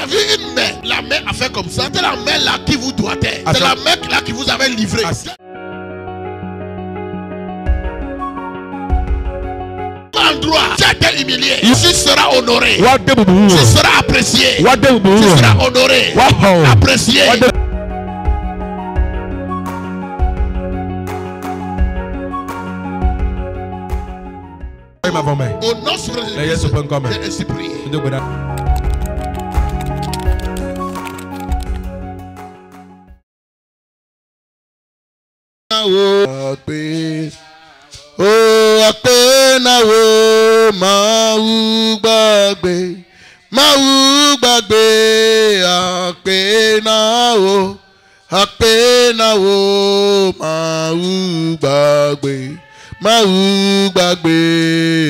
a vu une main. La main a fait comme ça. C'est la main là qui vous doigtait. C'est la main là qui vous avait livré. Endroit, tu as été humilié. Tu seras honoré. Tu seras apprécié. Tu seras honoré. Apprécié. Au nom de Jésus, j'ai ainsi prié. Oh, apena wo mau gbagbe apena wo mau gbagbe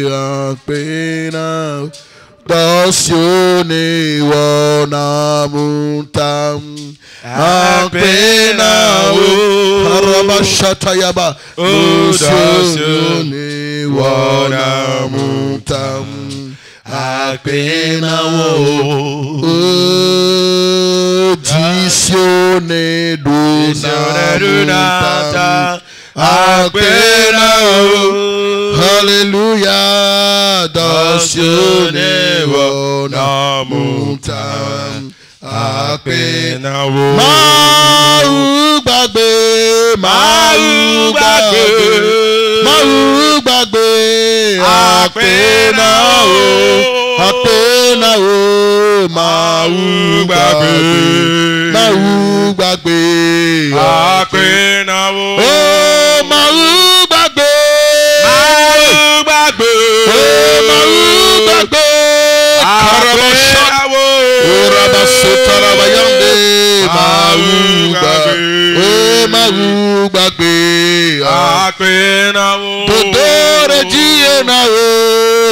apena dosione wona muntam apena wo harabashatayaba dosione wona muntam apena wo disione dunata apena wo hallelujah dosione wona muntam apena wo mau gbagbe apena wo mau gbagbe apena wo oh mau gbagbe apena wo Rabasotarabayande mau gbagbe apena wo Todore jiena wo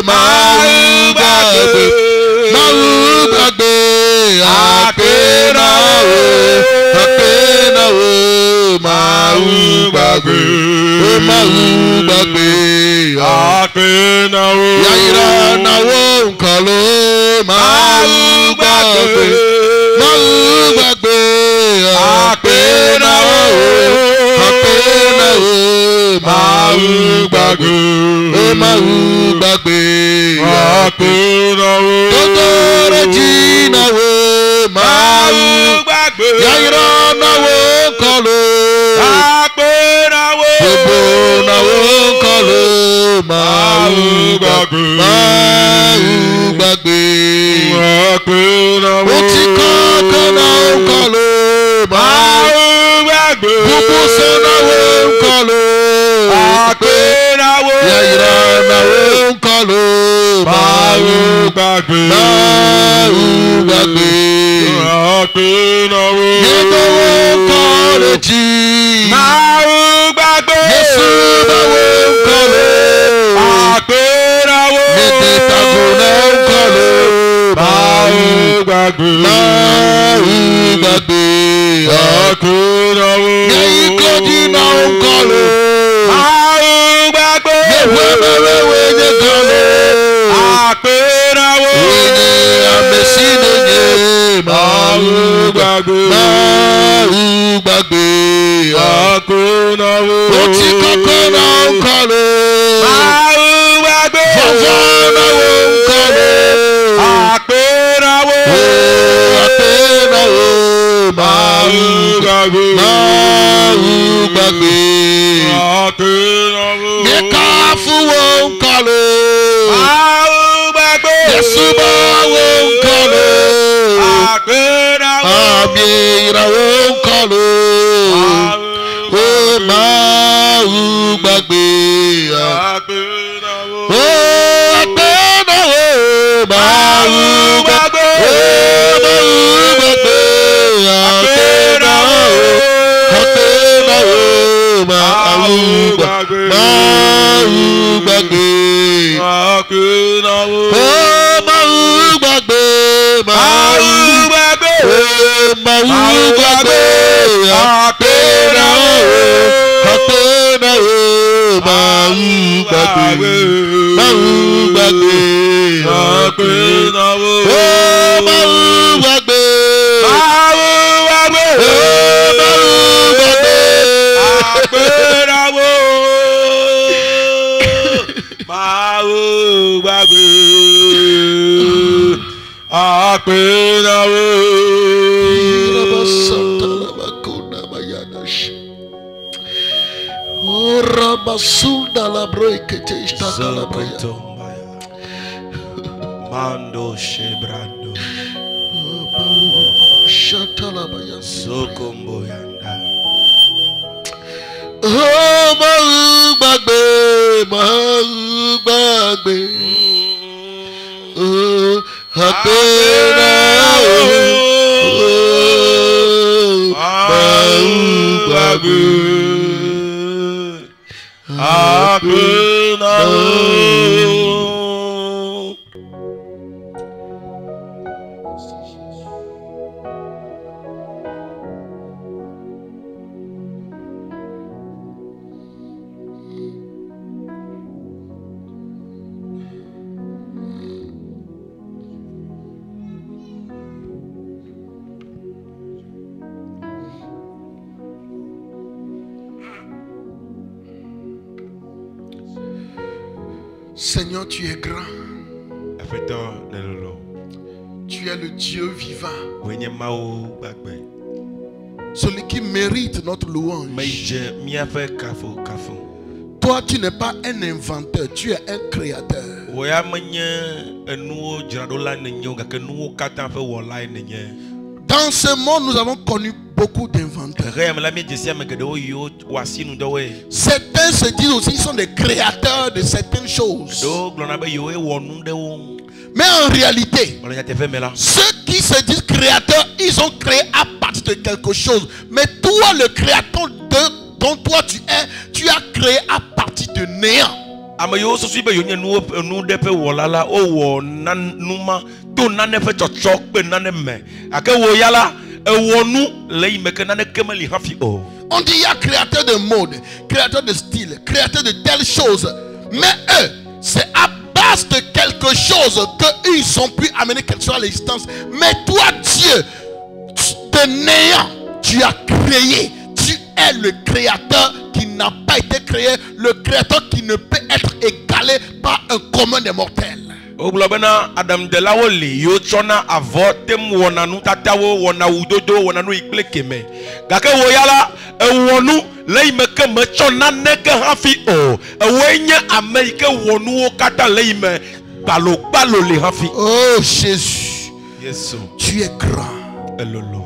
mau gbagbe apena wo mau gbagbe apena wo yaira na wo nkalo mau gbagbe apena wo mau gbagbe apena wo Dodore jina wo mau gbagbe yaira na wo nkalo apena wo na wo nkalo mau gbagbe apena wo ti kokona nkalo mau gbagbe bubuso na wo nkalo apena wo yaira na wo nkalo mau gbagbe apena wo yedo wo nkalo ji mau gbagbe Yesu na wo nkalo apena wo yede tago na nkalo mau gbagbe apena wo yeikodi na nkalo mau gbagbe yewewewe nyekalo apena wo yenye amesine nye mau gbagbe apena wo oti koko na nkalo mau gbagbe fọfọ na wo nkalo apena wo mau gbagbe apena wo yeka fuwo nkalo mau gbagbe Yesu ba wo nkalo apena wo amira wo nkalo mau gbagbe apena wo apena wo mau gbagbe apena wo mau gbagbe apena wo mau gbagbe apena wo mau gbagbe Mando shebrando sokombo yanda. Oh, Mahubagbe, Mahubagbe. Oh, Hakuna, Mahubagbe, Hakuna. Seigneur, tu es grand. Tu es le Dieu vivant. Celui qui mérite notre louange. Toi, tu n'es pas un inventeur, tu es un créateur. Dans ce monde, nous avons connu beaucoup d'inventeurs. Certains se disent aussi qu'ils sont des créateurs de certaines choses. Mais en réalité, ceux qui se disent créateurs, ils ont créé à partir de quelque chose. Mais toi, le créateur dont toi tu es, tu as créé à partir de néant. On dit il y a créateur de mode, créateur de style, créateur de telles choses. Mais eux, c'est à base de quelque chose qu'ils ont pu amener quelque chose à l'existence. Mais toi, Dieu, de néant, tu as créé. Tu es le créateur qui n'a pas été créé, le créateur qui ne peut être égalé par un commun des mortels. Adam de la Woli, yo chona avotem wonanu tatawo wonawudodo wonanu iklekeme. Gake woyala wonu leime ke me chona neke hafi o. Wenye Amerique wonu kata leime balo balo le hafi. Oh Jésus. Yes. Tu es grand. Elolo.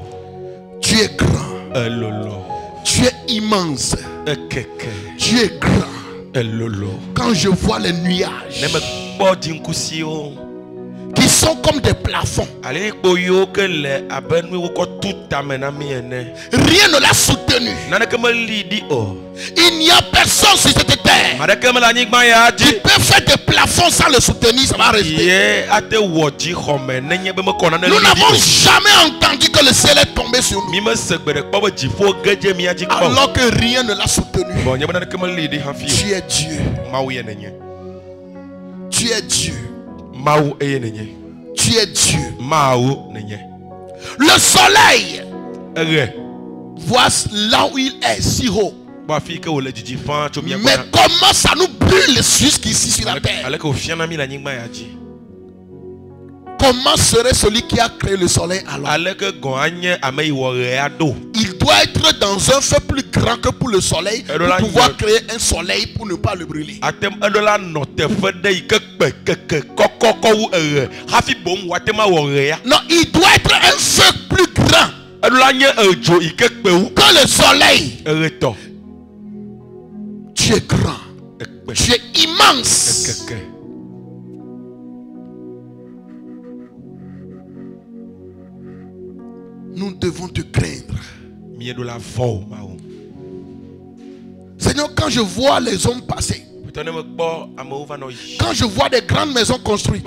Tu es grand. Elolo. Tu es immense. Ekeke. Tu es grand. Elolo. Quand je vois les nuages qui sont comme des plafonds, rien ne l'a soutenu. Il n'y a personne sur cette terre qui peut faire des plafonds sans le soutenir, ça va rester. Nous n'avons jamais entendu que le ciel est tombé sur nous alors que rien ne l'a soutenu. Tu es Dieu. Tu es Dieu. Tu es Dieu. Le soleil, vois là où il est, si haut. Mais comment ça nous brûle jusqu'ici sur la terre? Comment serait celui qui a créé le soleil alors? Il doit être dans un feu plus grand que pour le soleil pour pouvoir créer un soleil pour ne pas le brûler. Non, il doit être un feu plus grand que le soleil. Tu es grand. Tu es immense. Nous devons te craindre. Seigneur, quand je vois les hommes passer, quand je vois des grandes maisons construites,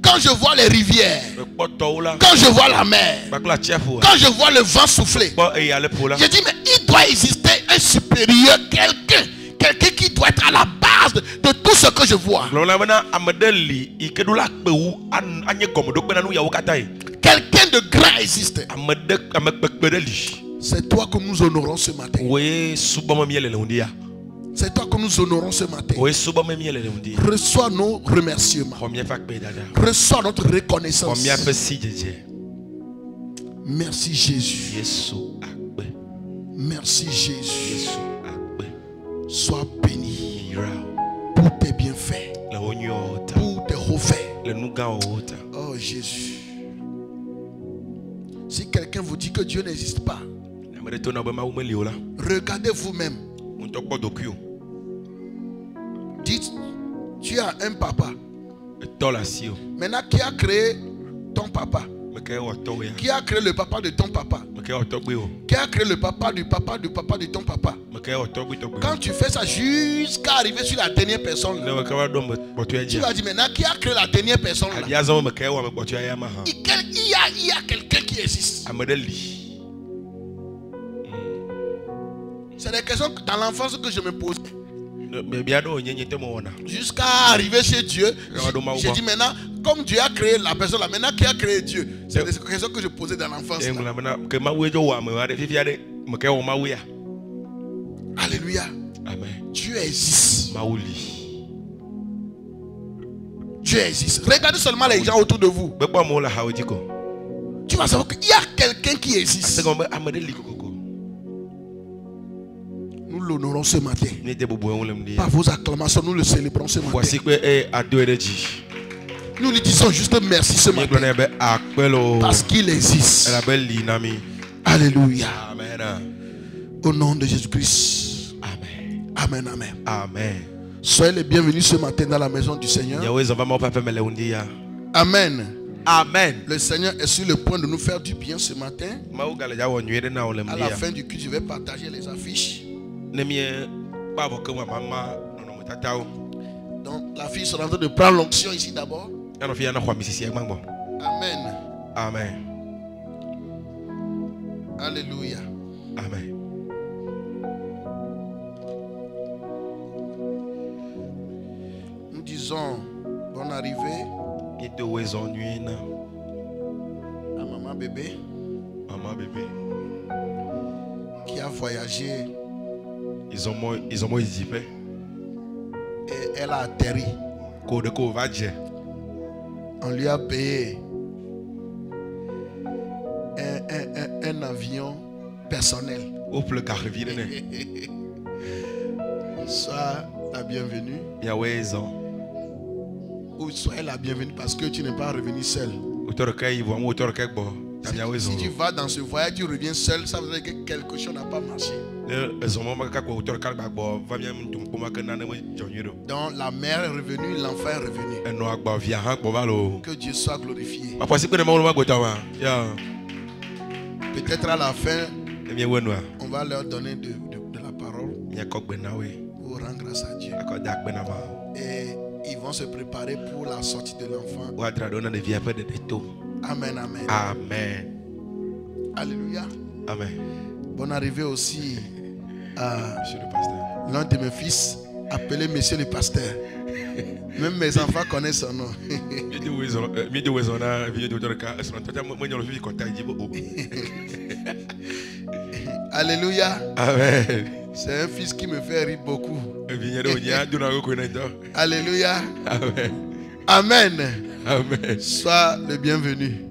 quand je vois les rivières, quand je vois la mer, quand je vois le vent souffler, je dis mais il doit exister un supérieur, quelqu'un qui doit être à la base base de tout ce que je vois. Quelqu'un de grand existe. C'est toi que nous honorons ce matin. C'est toi que nous honorons ce matin. Reçois nos remerciements. Reçois notre reconnaissance. Merci Jésus. Merci Jésus. Sois béni pour tes bienfaits, pour tes refaits. Oh Jésus. Si quelqu'un vous dit que Dieu n'existe pas, regardez vous-même. Dites, tu as un papa. Maintenant, qui a créé ton papa? Qui a créé le papa de ton papa? Qui a créé le papa du papa du papa de ton papa? Quand tu fais ça jusqu'à arriver sur la dernière personne, tu vas dire maintenant qui a créé la dernière personne là? Il y a quelqu'un qui existe. C'est des questions dans l'enfance que je me pose. Jusqu'à arriver chez Dieu, j'ai dit maintenant, comme Dieu a créé la personne là, maintenant qui a créé Dieu? C'est des questions que je posais dans l'enfance. Alléluia. Amen. Dieu existe. Dieu existe. Regardez seulement les gens autour de vous. Tu vas savoir qu'il y a quelqu'un qui existe. Nous l'honorons ce matin. Par vos acclamations, nous le célébrons ce matin. Nous lui disons juste merci ce matin. Parce qu'il existe. Alléluia. Au nom de Jésus-Christ. Amen. Amen. Amen. Soyez les bienvenus ce matin dans la maison du Seigneur. Amen. Amen. Le Seigneur est sur le point de nous faire du bien ce matin. À la fin du culte, je vais partager les affiches. Donc la fille sera en train de prendre l'onction ici d'abord. Amen. Amen. Alléluia. Amen. Nous disons bonne arrivée à maman bébé. Maman bébé. Qui a voyagé. Ils ont hésité. Et elle a atterri. On lui a payé un avion personnel. Sois la bienvenue. Ou sois la bienvenue parce que tu n'es pas revenu seul. Si tu vas dans ce voyage, tu reviens seul, ça veut dire que quelque chose n'a pas marché. Donc la mère est revenue, l'enfant est revenu. Que Dieu soit glorifié. Peut-être à la fin, on va leur donner de la parole pour rendre grâce à Dieu. Et ils vont se préparer pour la sortie de l'enfant. Amen, amen. Amen. Alléluia. Amen. Bonne arrivée aussi à Monsieur le pasteur. l'un de mes fils, appelé Monsieur le pasteur. Même mes enfants connaissent son nom. Alléluia. Amen. C'est un fils qui me fait rire beaucoup. Alléluia. Amen. Amen. Amen. Sois le bienvenu.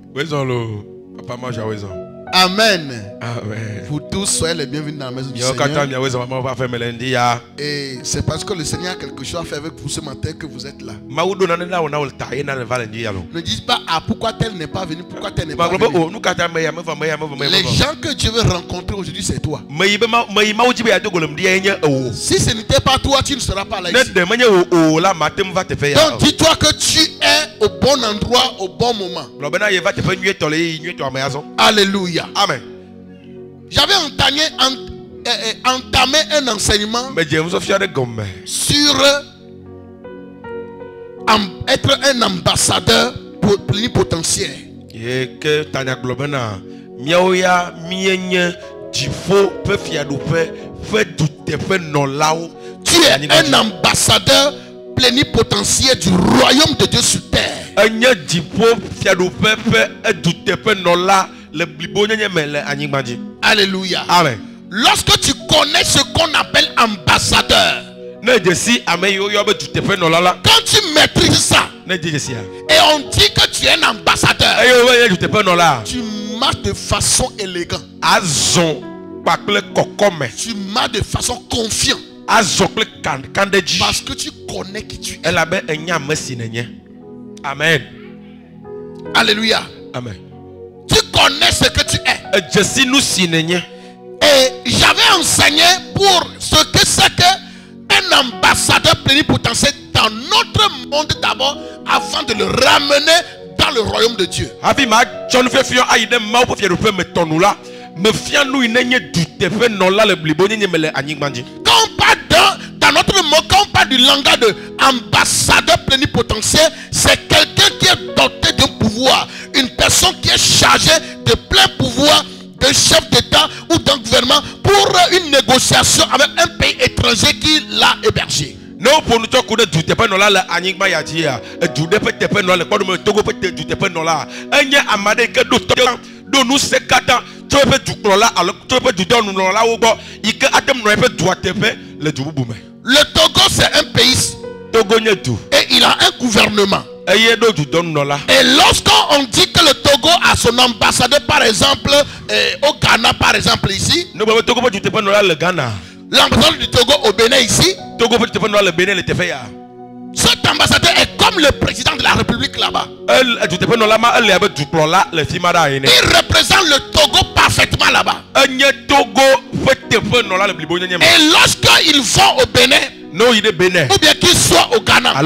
Amen. Amen. Vous tous soyez les bienvenus dans la maison du Seigneur. Et c'est parce que le Seigneur a quelque chose à faire avec vous ce matin que vous êtes là. Ne dites pas pourquoi tel n'est pas venu, pourquoi tel n'est pas venu. Les gens que Dieu veut rencontrer aujourd'hui, c'est toi. Si ce n'était pas toi, tu ne seras pas là ici. Donc dis-toi que tu es au bon endroit, au bon moment. Alléluia. Amen. J'avais entamé un enseignement sur être un ambassadeur plénipotentiaire. Tu es un ambassadeur plénipotentiaire du royaume de Dieu sur terre. Alléluia. Amen. Lorsque tu connais ce qu'on appelle ambassadeur, quand tu maîtrises ça, et on dit que tu es un ambassadeur, tu marches de façon élégante. Tu marches de façon confiante. Parce que tu connais qui tu es. Amen. Alléluia. Amen. Tu connais ce que tu es. Et j'avais enseigné pour ce que c'est qu'un ambassadeur plénipotentiaire dans notre monde d'abord, avant de le ramener dans le royaume de Dieu. Quand on parle dans notre monde, quand on parle du langage de ambassadeur plénipotentiaire, c'est quelqu'un qui est doté d'un pouvoir, une personne qui est chargée de plein pouvoir, de chef d'État ou d'un gouvernement pour une négociation avec un pays étranger qui l'a hébergé. Non, pour nous dire que du tepe non là, anigma yadia, du tepe non là, quand nous togo peut du tepe non là, un ya amade que do nous se kata, tu peux du là, alors tu peux du don non là ou bon, il que atem non peut doit tepe le du boumé. Le Togo c'est un pays, Togo n'y tout, et il a un gouvernement. Et lorsqu'on dit que le Togo a son ambassadeur, par exemple, au Ghana, par exemple, ici, l'ambassadeur du Togo au Bénin, ici, cet ambassadeur est comme le président de la République là-bas. Il représente le Togo parfaitement là-bas. Et lorsqu'ils vont au Bénin, ou bien qu'ils soient au Ghana, et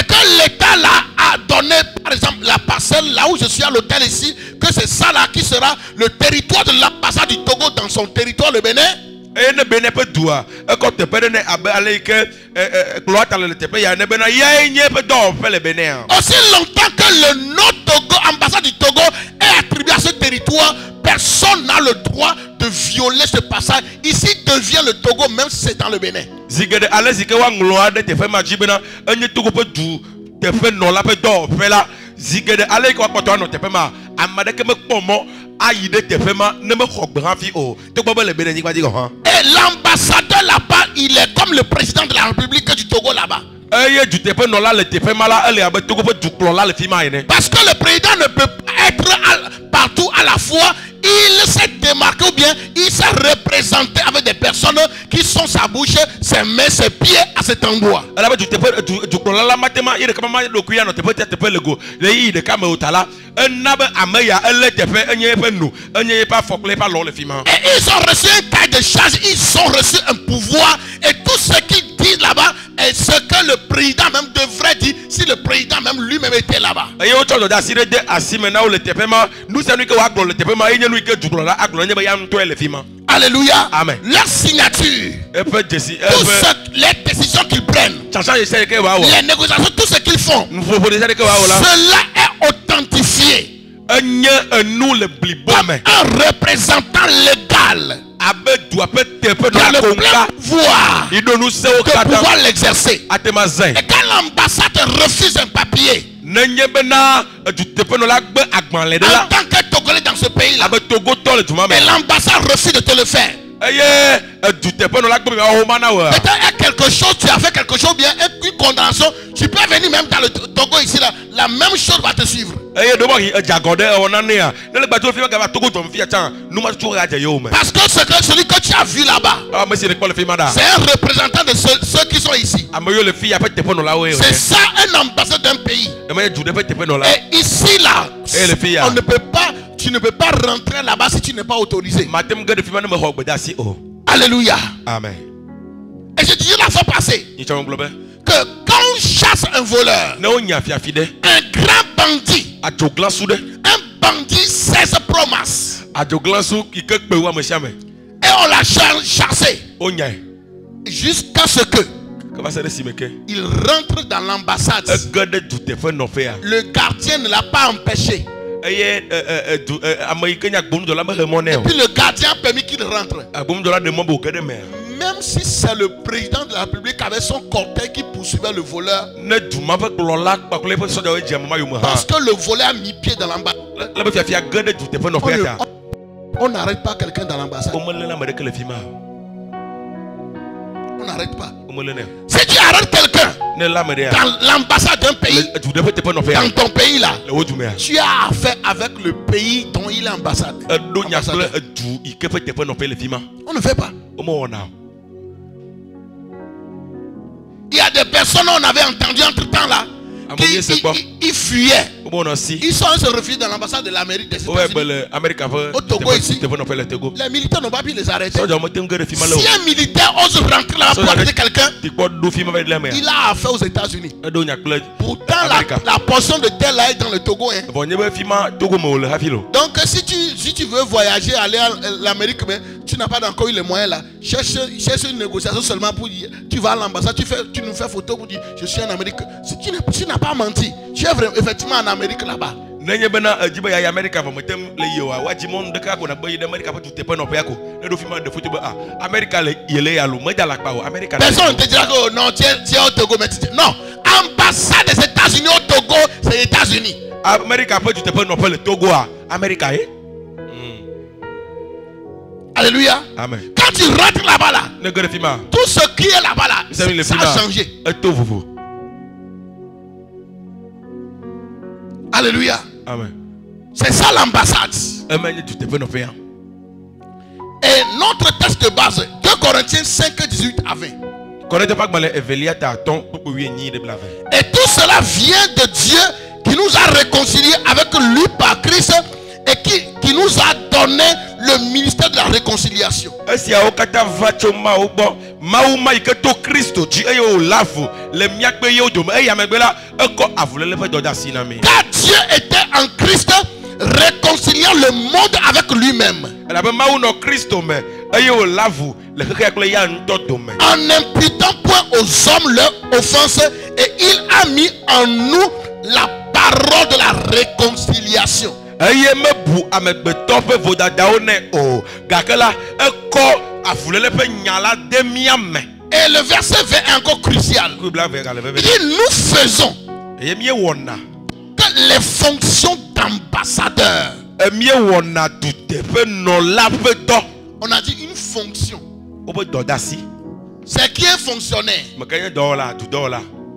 que l'État là a donné par exemple la parcelle là où je suis à l'hôtel ici, que c'est ça là qui sera le territoire de l'ambassade du Togo dans son territoire, le Bénin. Aussi longtemps que le nom Togo, ambassade du Togo, est attribué à ce territoire, personne n'a le droit de violer ce passage. Ici devient le Togo, même si c'est dans le Bénin. Et l'ambassadeur là-bas, il est comme le président de la République du Togo là-bas. Parce que le président ne peut pas être partout à la fois. Il s'est démarqué ou bien il s'est représenté avec des personnes qui sont sa bouche, ses mains, ses pieds à cet endroit. Et ils ont reçu un cahier de charge, ils ont reçu un pouvoir, et tout ce qu'ils disent là-bas est ce que le président même devrait dire si le président même lui-même était là-bas. Alléluia. Amen. Leur signature, les décisions qu'ils prennent, les négociations, tout ce qu'ils font, cela est authentifié comme un représentant légal qui a le plein pouvoir de pouvoir l'exercer. Et quand l'ambassade refuse un papier en tant que Togolais dans ce pays-là, et l'ambassade refuse de te le faire, peut-être quelque chose, tu as fait quelque chose bien, une condamnation, tu peux venir même dans le Togo ici, là, la même chose va te suivre. Parce que celui que tu as vu là-bas, c'est un représentant de ceux qui sont ici. C'est ça un ambassadeur d'un pays. Et ici là, on ne peut pas, tu ne peux pas rentrer là-bas si tu n'es pas autorisé. Alléluia. Amen. Et je disais la fois passée que quand on chasse un voleur, un grand bandit, un bandit 16 promesses, et on l'a chassé jusqu'à ce que il rentre dans l'ambassade. Le gardien ne l'a pas empêché. Et puis le gardien a permis qu'il rentre. même si c'est le président de la République avec son cortège qui poursuivait le voleur, parce que le voleur a mis pied dans l'ambassade, on n'arrête pas quelqu'un dans l'ambassade. On n'arrête pas. Si tu arrêtes quelqu'un dans l'ambassade d'un pays, dans ton pays là, tu as affaire avec le pays dont il est ambassadeur. On ne fait pas. Il y a des personnes, on avait entendu entre temps là, ils fuyaient. Ils sont se refugiés dans l'ambassade de l'Amérique des États-Unis. Au Togo ici, les militaires n'ont pas pu les arrêter. Si un militaire ose rentrer là pour arrêter quelqu'un, il a affaire aux États-Unis. Pourtant, la portion de terre là est dans le Togo. Hein. Donc, si tu veux voyager, aller à l'Amérique, mais tu n'as pas encore eu les moyens là, cherche une négociation seulement pour dire, tu vas à l'ambassade, tu nous fais photo pour dire, je suis en Amérique. Si tu n'as pas menti, tu es effectivement en Amérique là-bas. Personne ne te dira que non, tu es au Togo. Mais non, ambassade des États-Unis au Togo, c'est les États-Unis. Alléluia. Amen. Quand tu rentres là-bas là, tout ce qui est là-bas là, ça a changé. Alléluia. Amen. C'est ça l'ambassade. Et notre texte de base, 2 Corinthiens 5, 18 à 20. Et tout cela vient de Dieu qui nous a réconciliés avec lui par Christ et qui nous a donné le ministère de la réconciliation. Car Dieu était en Christ réconciliant le monde avec lui-même, en n'imputant point aux hommes leur offense, et il a mis en nous la parole de la réconciliation. Et le verset 20 est encore crucial. Il dit, nous faisons que les fonctions d'ambassadeur. On a dit une fonction. C'est qui est fonctionnaire?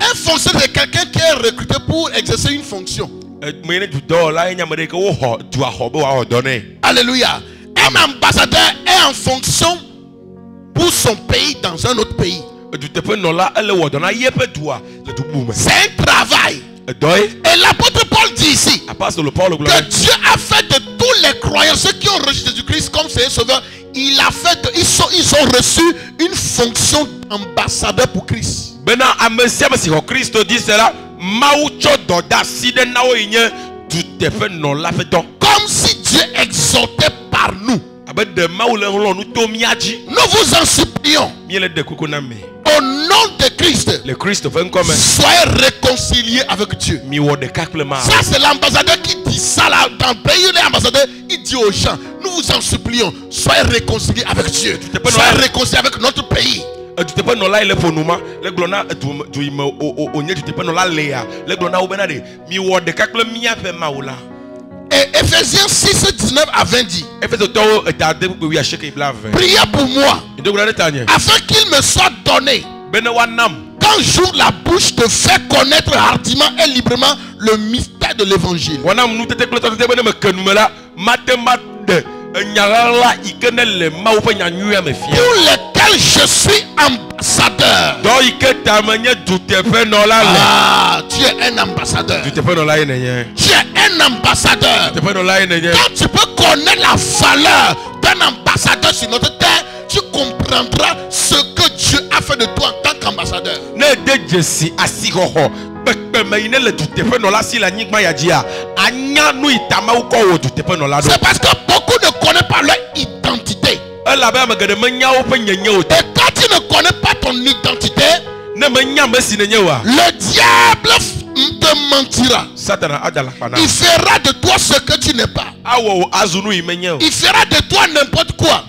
Un fonctionnaire, c'est quelqu'un qui est recruté pour exercer une fonction. Alléluia. Un ambassadeur est en fonction pour son pays dans un autre pays. C'est un travail. Et l'apôtre Paul dit ici que Dieu a fait de tous les croyants, ceux qui ont reçu Jésus-Christ comme Seigneur Sauveur, ils ont reçu une fonction d'ambassadeur pour Christ. Comme si Dieu exhortait par nous. Nous vous en supplions, au nom de Christ, soyez réconciliés avec Dieu. Ça c'est l'ambassadeur qui dit ça là. Dans le pays, l'ambassadeur il dit aux gens, nous vous en supplions, soyez réconciliés avec Dieu, soyez réconciliés avec notre pays. Et Ephésiens 6, 19 à 20 dit, priez pour moi afin qu'il me soit donné quand j'ouvre la bouche de faire connaître hardiment et librement le mystère de l'évangile, pour lesquels je suis ambassadeur. Ah, tu es un ambassadeur. Tu es un ambassadeur. Quand tu peux connaître la valeur d'un ambassadeur sur notre terre, tu comprendras ce que Dieu a fait de toi en tant qu'ambassadeur. C'est parce que beaucoup ne connaissent pas leur identité. Et quand tu ne connais pas ton identité, le diable te mentira. Il fera de toi ce que tu n'es pas. Il fera de toi n'importe quoi.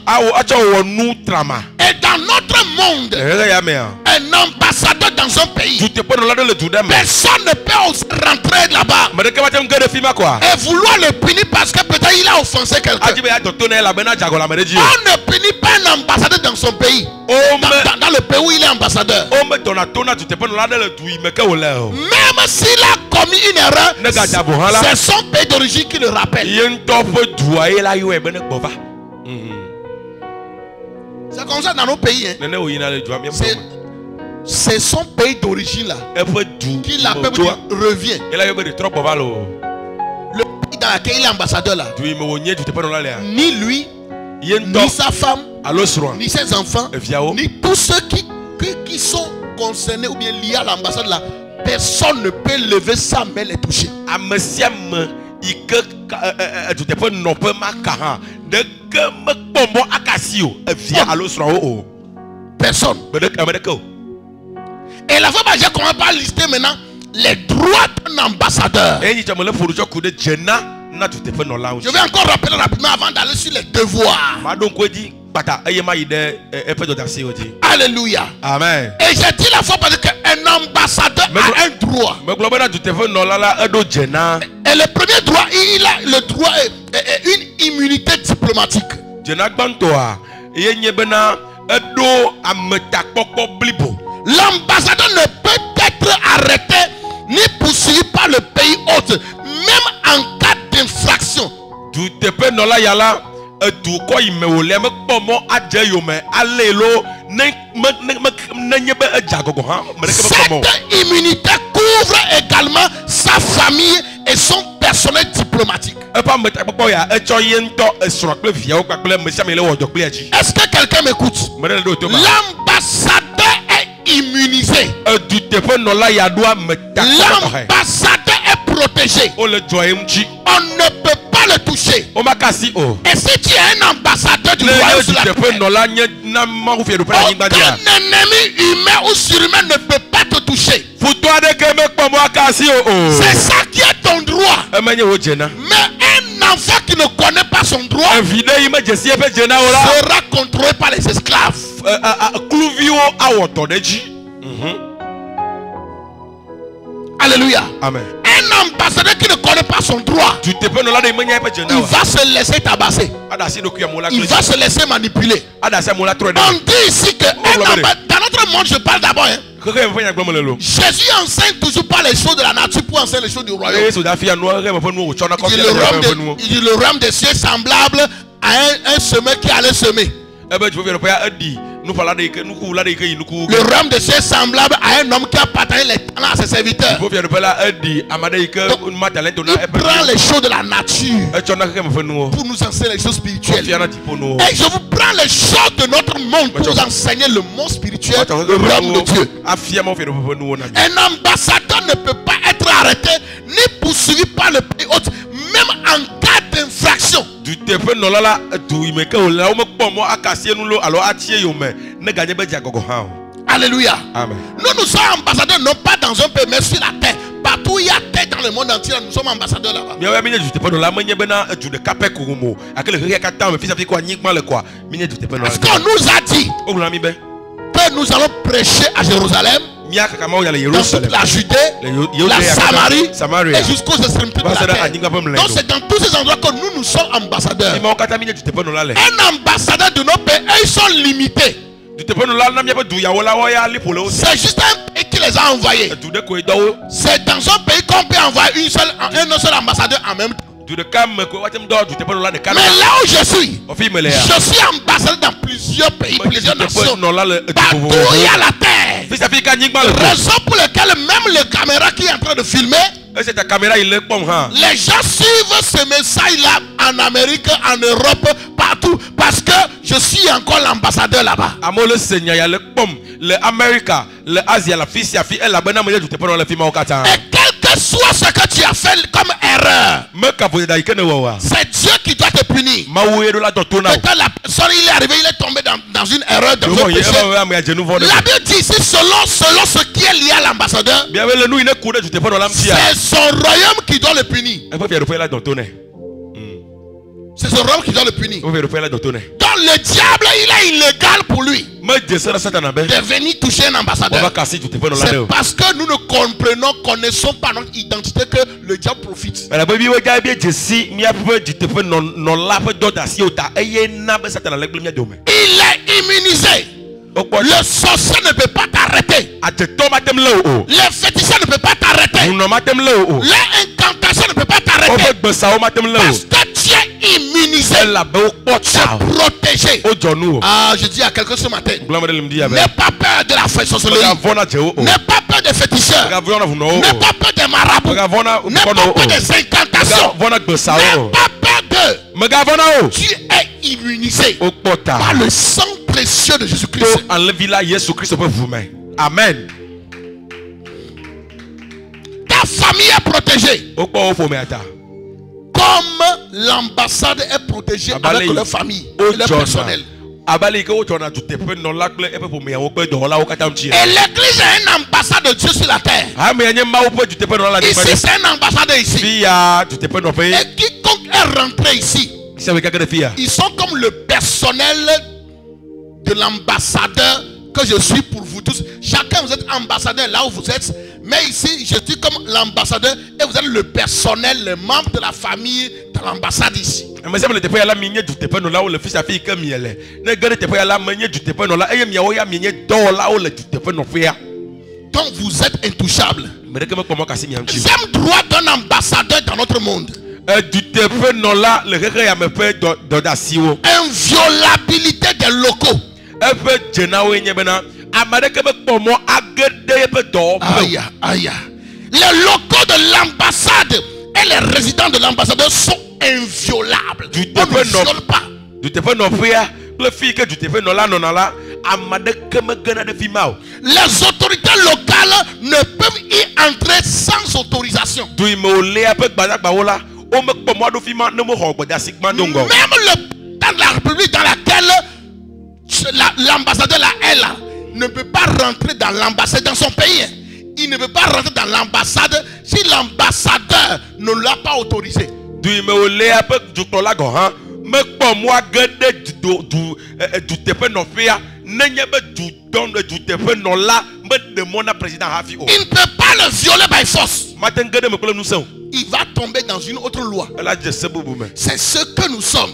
Et dans notre monde, un ambassadeur dans un pays, personne ne peut rentrer là-bas et vouloir le punir parce que peut-être il a offensé quelqu'un. On ne punit pas un ambassadeur dans son pays, dans le pays où il est ambassadeur. Même s'il a commis une erreur, c'est son pays d'origine qui le rappelle. C'est comme ça dans nos pays. Hein. C'est son pays d'origine là qui l'appelle, revient. Le pays dans lequel il est ambassadeur là, ni lui, ni sa femme, ni ses enfants, ni tous ceux qui sont concernés ou bien liés à l'ambassade là, personne ne peut lever sa main et les toucher. Personne. Et la fois j'ai commencé par lister maintenant les droits d'un ambassadeur. Je vais encore rappeler rapidement avant d'aller sur les devoirs. Alléluia. Amen. Et j'ai dit la fois parce qu'un ambassadeur a un droit. Et le premier droit, il a le droit, une immunité diplomatique. L'ambassadeur ne peut être arrêté ni poursuivi par le pays hôte, même en cas d'infraction. Cette immunité couvre également sa famille et son personnel diplomatique. Est-ce que quelqu'un m'écoute? L'ambassadeur est immunisé. L'ambassadeur est protégé. On ne peut pas le toucher. Et si tu es un ambassadeur du royaume sur la terre, aucun ennemi humain ou surhumain ne peut pas te toucher. C'est ça qui est ton droit. Mais un enfant qui ne connaît pas son droit sera contrôlé par les esclaves. Alléluia. Amen. Un ambassadeur qui ne connaît pas son droit, il va se laisser tabasser. Il va se laisser manipuler. On dit ici que dans notre monde, je parle d'abord. Jésus enseigne toujours pas les choses de la nature pour enseigner les choses du royaume. Il dit le royaume des cieux est semblable à un semeur qui allait semer. Le royaume des cieux est semblable à un homme qui a partagé les talents à ses serviteurs. Il prend les choses de la nature pour nous enseigner les choses spirituelles. Et je vous prends les choses de notre monde pour nous enseigner le monde spirituel, le royaume de Dieu. Un ambassadeur ne peut pas être arrêté ni poursuivi par le pays hôte, même en cas d'infraction. Alléluia. Amen. Nous sommes ambassadeurs non pas dans un pays mais sur la terre. Partout où il y a terre dans le monde entier, nous sommes ambassadeurs là-bas. Parce qu'on nous a dit que nous allons prêcher à Jérusalem, dans toute la Judée, la Samarie et jusqu'aux extrémités de la terre. Donc c'est dans tous ces endroits que nous sommes ambassadeurs. Un ambassadeur de nos pays, ils sont limités. C'est juste un pays qui les a envoyés. C'est dans un pays qu'on peut envoyer un seul ambassadeur en même temps. Mais là où je suis ambassadeur dans plusieurs pays, plusieurs nations. Partout où il y a la terre. Raison pour laquelle même le caméra qui est en train de filmer, les gens suivent ce message-là en Amérique, en Europe, partout. Parce que je suis encore l'ambassadeur là-bas. Et quel que soit ce que tu as fait comme erreur, c'est Dieu qui doit te punir. Peut-être la personne, il est arrivé, il est tombé dans une erreur, dans un péché. La Bible dit ici, selon ce qui est lié à l'ambassadeur, c'est son royaume qui doit le punir. C'est ce Rome qui doit le punir. Vous verrez la doctrine. Donc le diable, il est illégal pour lui de venir toucher un ambassadeur. C'est parce que nous ne connaissons pas notre identité que le diable profite. Il est immunisé. Le sorcier ne peut pas t'arrêter. Les féticheurs ne peuvent pas t'arrêter. L'incantation ne peut pas t'arrêter. Parce que tu es immunisé. Tu es protégé. Ah, je dis à quelqu'un ce matin, n'aie pas peur de la sorcellerie. N'aie pas peur des féticheurs. N'aie pas peur des marabouts. N'aie pas peur des incantations. N'aie pas peur d'eux. Tu es immunisé par le sang précieux de Jésus-Christ. Amen. Ta famille est protégée. Comme l'ambassade est protégée avec leur famille et leur personnel. Et l'église est une ambassade de Dieu sur la terre. Ici, c'est un ambassadeur ici. Et quiconque est rentré ici, ils sont comme le personnel de l'ambassadeur que je suis pour vous tous. Chacun vous êtes ambassadeur là où vous êtes. Mais ici, je suis comme l'ambassadeur et vous êtes le personnel, les membres de la famille de l'ambassade ici. Donc vous êtes intouchables. J'aime droit d'un ambassadeur dans notre monde. Inviolabilité des locaux. Aïe, aïe. Les locaux de l'ambassade et les résidents de l'ambassadeur sont inviolables. On ne viole pas. Les autorités locales ne peuvent y entrer sans autorisation. Même dans la République dans laquelle l'ambassadeur ne peut pas rentrer dans l'ambassade dans son pays. Il ne peut pas rentrer dans l'ambassade si l'ambassadeur ne l'a pas autorisé. Il ne peut pas le violer by force. Il va tomber dans une autre loi. C'est ce que nous sommes.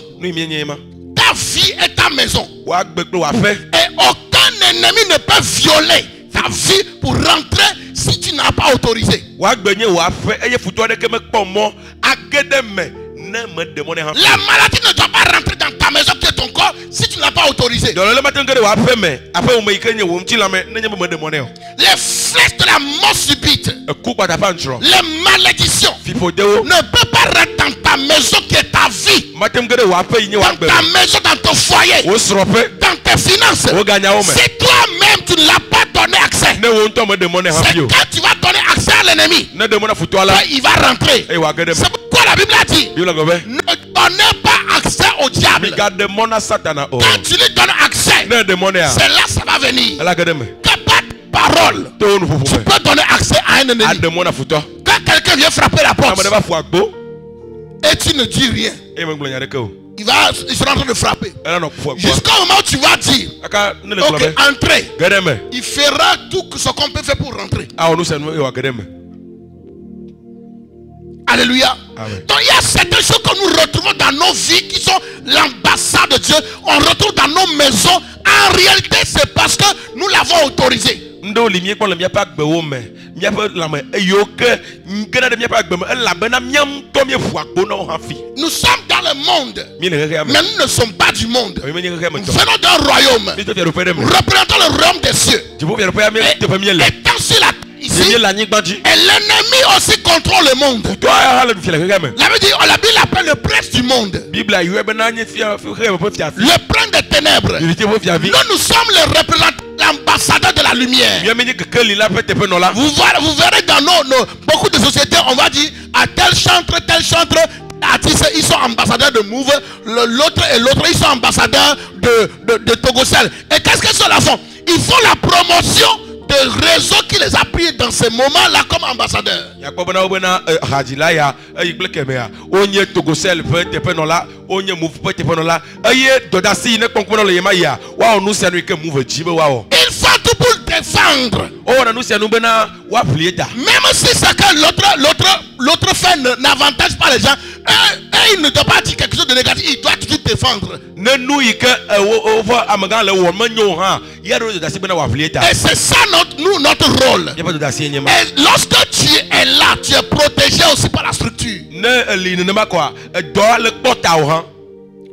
Ta vie est ta maison. Et aucun ennemi ne peut violer ta vie pour rentrer si tu n'as pas autorisé. La maladie ne doit pas rentrer dans ta maison qui est ton corps si tu n'as pas autorisé. Les flèches de la mort subite, les malédictions ne peuvent pas rentrer dans ta maison qui est ta vie, dans ta maison, dans ton foyer, dans tes finances. Si toi-même tu ne l'as pas donné accès, c'est quand tu vas donner accès à l'ennemi, il va rentrer. C'est pourquoi la Bible a dit, ne donnez pas accès au diable. Quand tu lui donnes accès, c'est là que ça va venir. Que par parole, tu peux donner accès à un ennemi. Quand quelqu'un vient frapper la porte et tu ne dis rien, il sera en train de frapper. Jusqu'au moment où tu vas dire, ok, entrez. Il fera tout ce qu'on peut faire pour rentrer. Alléluia. Amen. Donc il y a certaines choses que nous retrouvons dans nos vies qui sont l'ambassade de Dieu. On retrouve dans nos maisons. En réalité, c'est parce que nous l'avons autorisé. Nous sommes dans le monde, mais nous ne sommes pas du monde. Nous venons d'un royaume. Représentons le royaume des cieux. Étant sur la ici, et l'ennemi aussi contrôle le monde. La Bible appelle le prince du monde, le prince des ténèbres. Nous sommes les représentants, l'ambassadeur de la lumière. Vous verrez dans beaucoup de sociétés, on va dire à tel chantre, ils sont ambassadeurs de Move, l'autre et l'autre, ils sont ambassadeurs de Togocel. Et qu'est-ce que cela font? Ils font la promotion de réseau qui les a pris dans ces moments-là comme ambassadeurs. yakobana obena hajilaya ayigblekemea onye togosel pe tepenola onye move pe tepenola aye dodasi ne konkona le yemaya wa onu sianu ke move jibe wa o Il faut tout pour défendre. o na nu sianu bena wa plieta Même si c'est que l'autre fait n'avantage pas les gens, et il ne doit pas dire quelque chose de négatif, il doit toujours défendre. ne nu yike o amagan le wo manyo ha yaro dodasi bena wa plieta Et c'est ça notre rôle. yeba dodasi nyema Et lorsque tu es là, tu es protégé aussi par la structure. ne li ne ma kwa do le pota o ha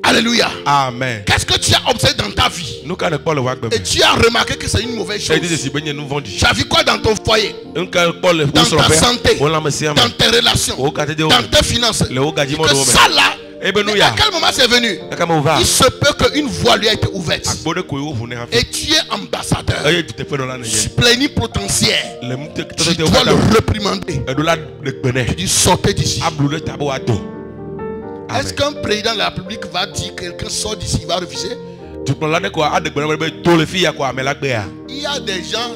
Alléluia. amen Qu'est-ce que tu as observé dans ta vie? nous kan pas le wa gbe Et tu as remarqué que c'est une mauvaise chose. dit de si benye nous vendu Tu as vu quoi dans ton foyer? un kan pas le Dans ta santé? on la mesia Dans tes relations? o ka te de Dans tes finances? le o gaji mo Que do ça là, e benu à ya quel moment c'est venu? kama uva Il se peut qu'une voie lui ait été ouverte. agbode ko yo fune ha Et tu es ambassadeur. aye tu te fais dans la neye Plénipotentiaire. le mute Tu te dois le réprimander. e do la de gbene Tu dis sortez d'ici. ablu le tabo ato Est-ce qu'un président de la République va dire quelqu'un sort d'ici, il va refuser? tu prends la de quoi a de gbene be to le fi ya quoi mais la gbe ya Il y a des gens,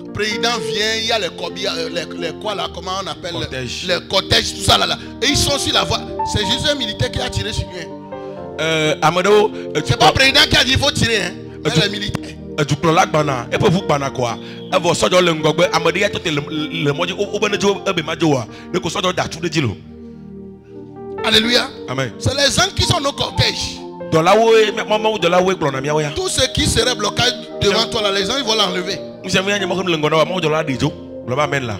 le président vient, il y a les corbillard, les quoi là, comment on appelle Cortège. les cortèges, tout ça là. Et ils sont sur la voie. C'est juste un militaire qui a tiré sur lui. amado C'est pas le président qui a dit il faut tirer, hein. C'est les militaires. tu prends la gbana e pe fu gbana quoi e vo sojo le ngogbe amade ya to te le moji o bene jo e be majo wa ne ko sojo da tu de jilo Alléluia. amen C'est les gens qui sont nos cortèges. dolawo maman dolawo gbona mi ya Tous ceux qui seraient bloqués devant toi là, les gens ils vont l'enlever. nous aimons ya mo le ngona wa mo dola dijo lo ba men la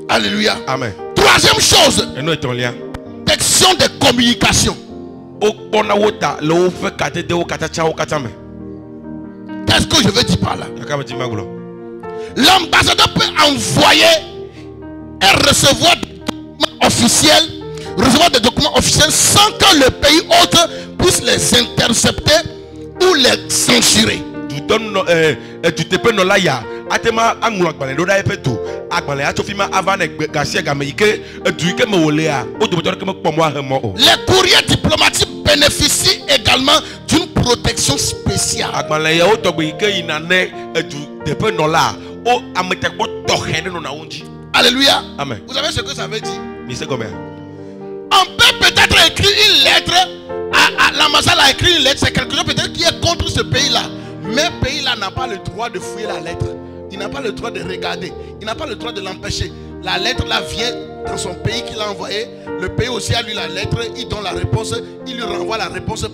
Alléluia. amen Troisième chose, et nous étions là protection des communications. o pona wota le o fe kate de o kata cha o kata me Qu'est-ce que je veux dire par là? akaba ti magulo L'ambassadeur peut envoyer et recevoir des documents officiels, sans que le pays autre puisse les intercepter ou les censurer. tu donnes tu te peux no la ya atema angulo agbale do da e peto agbale a to fi ma avane gasia ga me ike du ike me wole a o do ke me pomo a mo o Les courriers diplomatiques bénéficient également d'une protection spéciale. agbale ya o to gbe ike ina ne du te peux no la o amete ko to he no na wonji Alléluia. amen Vous savez ce que ça veut dire? mi se gome On peut peut-être écrire une lettre, l'ambassade a écrit une lettre, c'est quelque chose peut-être qui est contre ce pays-là. Mais ce pays-là n'a pas le droit de fouiller la lettre. Il n'a pas le droit de regarder. Il n'a pas le droit de l'empêcher. La lettre là vient dans son pays qu'il a envoyé. Le pays aussi a lu la lettre, il donne la réponse, il lui renvoie la réponse.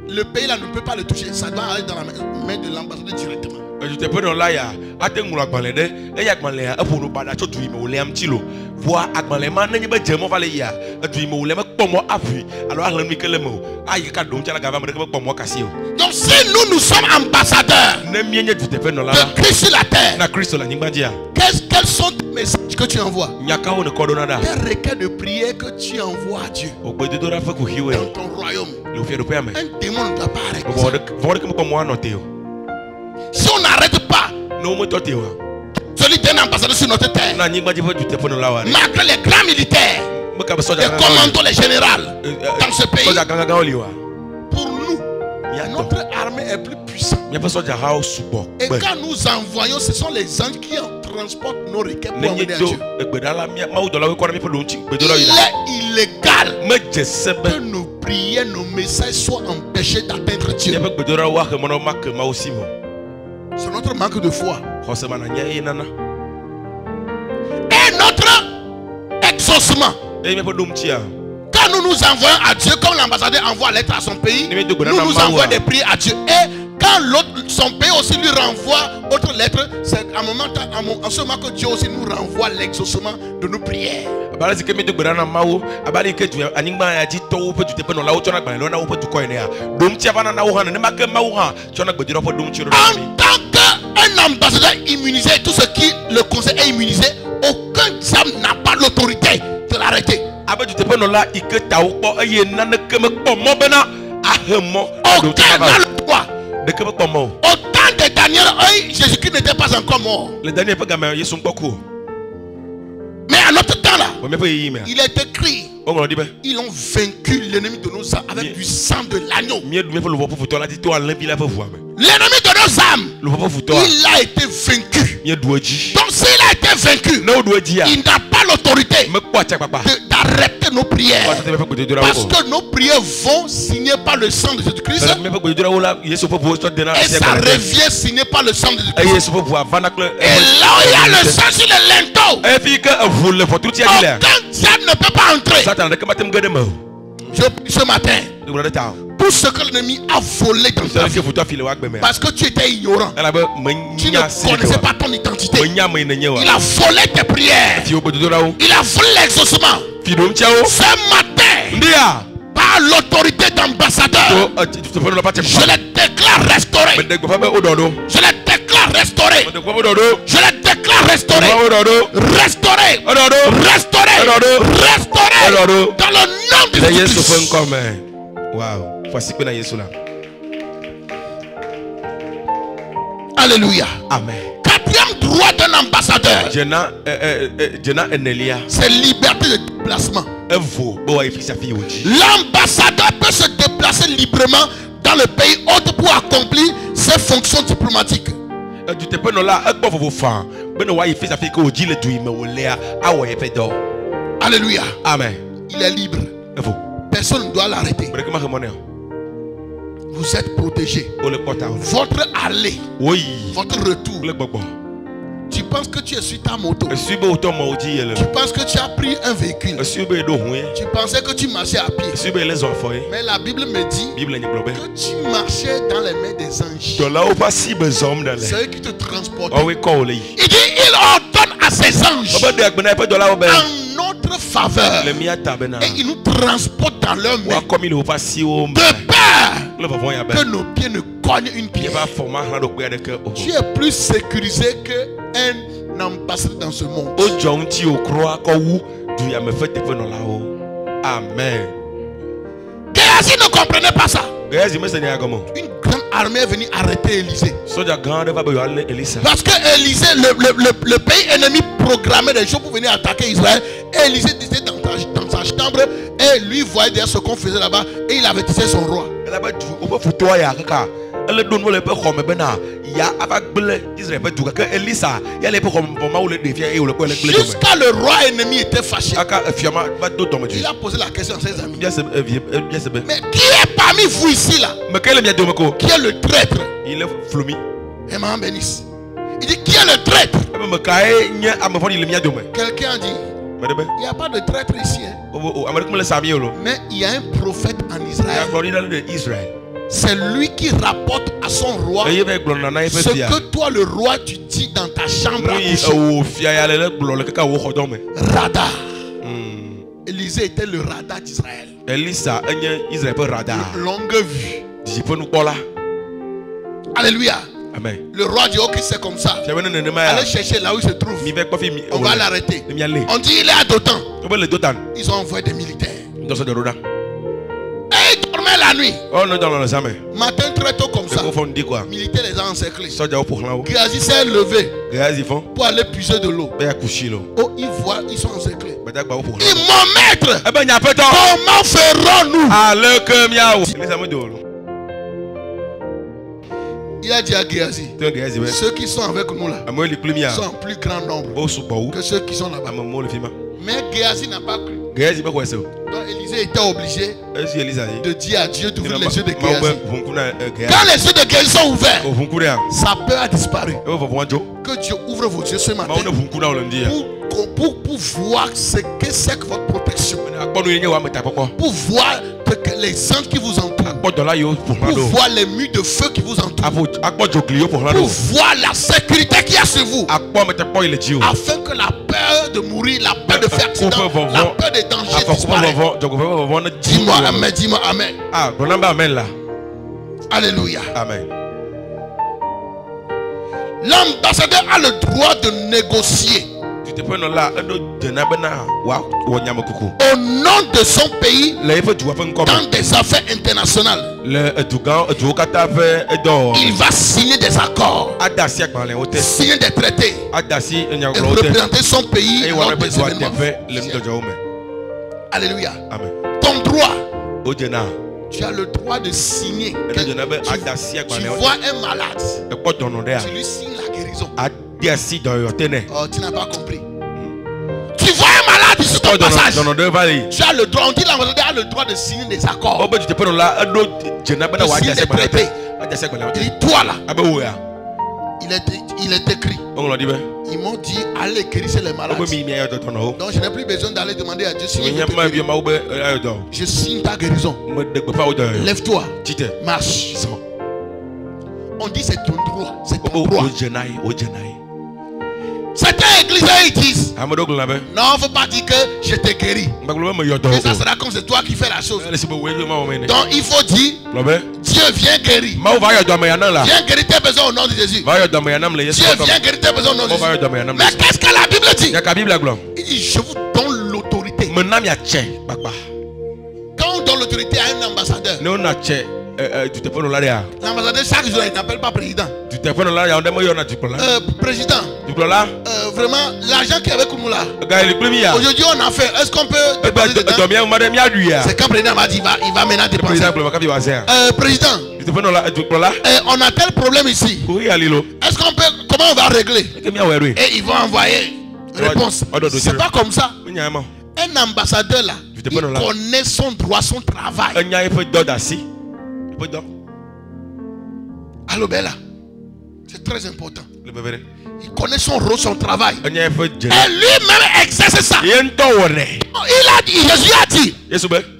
Le pays là ne peut pas le toucher. Ça doit aller dans la main de l'ambassadeur directement. tu te peux no la ya ate ngulo agbale de e ya agbale ya e fo no bada cho du ime wole am ti lo voa agbale ma na nyebe je mo vale ya du ime wole me pomo afi alors ahlan mi kele mo ayi ka do mchala ga va me ke pomo kasi o Donc si nous sommes ambassadeurs ne mienye tu te peux no la de Christ sur la terre, na Christ la nyingba dia quels sont les messages que tu envoies? nyaka wo ne kodo na da Quel requête de prière que tu envoies à Dieu ogbe do ra fa ku hiwe dans ton royaume? le fi do pe ame Un démon ne doit pas arrêter bo ça. de ke mo pomo anote o Si on n'arrête pas no mo tote o celui d'un ambassadeur sur notre terre, na nyingba ji fa tu te peux no la wa malgré les grands militaires, me ka be les soja commandos, les généraux dans ce pays, soja ganga oli wa pour nous, notre armée est plus puissante. nya fa soja ha o subo Et quand nous envoyons, ce sont les anges qui transportent nos requêtes pour amener à Dieu. Il est illégal me je sebe que nos prières, nos messages soient empêchés d'atteindre Dieu. C'est notre manque de foi. Et notre exaucement. Quand nous nous envoyons à Dieu, comme l'ambassadeur envoie lettre à son pays, nous nous envoyons des prières à Dieu. Et quand l'autre, son pays aussi lui renvoie autre lettre, c'est en ce moment que Dieu aussi nous renvoie l'exaucement de nos prières. En tant qu'un ambassadeur immunisé, tout ce qui le conseil est immunisé, aucun diable n'a pas l'autorité de l'arrêter. Aucun n'a le droit. Au temps de Daniel, Jésus-Christ n'était pas encore mort. Mais à notre temps là, il est écrit, ils ont vaincu l'ennemi de nos âmes avec du sang de l'agneau. L'ennemi de nos âmes, il a été vaincu. Donc s'il a été vaincu, il n'a pas l'autorité d'arrêter nos prières. Parce que nos prières vont signer par le sang de Jésus-Christ. Et ça revient signé par le sang de Jésus-Christ. Et là où il y a le sang sur le linteau, aucun diable ne peut pas entrer. Je prie ce matin, tout ce que l'ennemi a volé dans ta vie, parce que tu étais ignorant, tu ne connaissais pas ton identité, il a volé tes prières, il a volé l'exaucement. Ce matin, par l'autorité d'ambassadeur, je les déclare restaurés. Je les déclare restaurés. Je les déclare restaurés. Restaurés. Restaurés. Restaurés. Dans le nom de Jésus. Alléluia. Amen. Quatrième droit d'un ambassadeur, c'est liberté de déplacement. L'ambassadeur peut se déplacer librement dans le pays autre pour accomplir ses fonctions diplomatiques. Alléluia. Amen. Il est libre. Personne ne doit l'arrêter. Vous êtes protégé. Votre aller, votre retour. Tu penses que tu es sur ta moto. Tu penses que tu as pris un véhicule. Tu pensais que tu marchais à pied. Mais la Bible me dit que tu marchais dans les mains des anges. C'est eux qui te transportent. Il dit il ordonne à ses anges en notre faveur. Et il nous transporte dans leur main. De peur que nos pieds ne cognent une pierre. Tu es plus sécurisé qu'un ambassadeur dans ce monde. Amen. Géasi ne comprenait pas ça. Une grande armée est venue arrêter Élisée. Parce que Élisée, le pays ennemi programmait des choses pour venir attaquer Israël. Et Élisée était dans sa chambre et lui voyait derrière ce qu'on faisait là-bas et il avertissait son roi. Jusqu'à le roi ennemi était fâché. Il a posé la question à ses amis. Mais qui est parmi vous ici là? Qui est le traître? Et maman bénisse. Il dit qui est le traître? Quelqu'un a dit il n'y a pas de traître ici. Mais il y a un prophète en Israël. C'est lui qui rapporte à son roi ce que toi le roi tu dis dans ta chambre à coucher. Radar. Élisée était le radar d'Israël. Longue vue. Alléluia. Amen. Le roi dit ok c'est comme ça. Allez chercher là où il se trouve. On va l'arrêter. On dit il est à Dothan. Ils ont envoyé des militaires. Et ils dormaient la nuit. Matin très tôt comme ça. Militaires les ont encerclés. Géasi s'est levé pour aller puiser de l'eau. Oh ils voient, ils sont encerclés. Ils mon maître, comment ferons-nous? Il a dit à Géasi, ceux qui sont avec nous là sont en plus grand nombre que ceux qui sont là-bas. Mais Géasi n'a pas cru. Donc Élisée était obligé de dire à Dieu d'ouvrir les yeux de Géasi. Quand les yeux de Géasi sont ouverts, sa peur a disparu. Que Dieu ouvre vos yeux ce matin pour voir ce que c'est que votre protection. Pour voir que les gens qui vous entourent. Pour voir les murs de feu qui vous entourent. Pour voir la sécurité qu'il y a sur vous. Afin que la peur de mourir, la peur de faire accident, la peur des dangers disparaisse. Dis-moi amen, dis-moi amen. Alléluia. Amen. L'ambassadeur a le droit de négocier au nom de son pays dans des affaires internationales. Il va signer des accords, signer des traités et représenter son pays lors des événements. Alléluia. Amen. Ton droit, Ojena. tu as le droit de signer. Tu vois un malade, tu lui signes la guérison. Oh, tu n'as pas compris. Tu vois un malade sur ton passage, tu as le droit, on dit l'ambassadeur a le droit de signer des accords, de signer des traités. Il dit toi là, il est écrit. Ils m'ont dit allez guérir les malades. Donc je n'ai plus besoin d'aller demander à Dieu si je signe ta guérison. Lève-toi, marche. On dit c'est ton droit, c'est ton droit. Certains églises ils disent non, il ne faut pas dire que je t'ai guéri. Et ça sera comme c'est toi qui fais la chose. Donc il faut dire Dieu vient guérir. Viens guérir tes besoins au nom de Jésus. Dieu vient guérir tes besoins au nom de Jésus. Mais qu'est-ce que la Bible dit? Il dit je vous donne l'autorité. Quand on donne l'autorité à un ambassadeur, l'ambassadeur chaque jour il n'appelle pas président. Président, vraiment l'argent qui est avec nous là, aujourd'hui on a fait, est-ce qu'on peut dépenser dedans? C'est quand le président m'a dit il va maintenant dépenser. Président, on a tel problème ici, est-ce qu'on peut, comment on va régler? Et ils vont envoyer réponse. C'est pas comme ça. Un ambassadeur là, il connaît son droit, son travail. Allô Bella, c'est très important. Il connaît son rôle, son travail. Et lui-même exerce ça. Il a dit, Jésus a dit,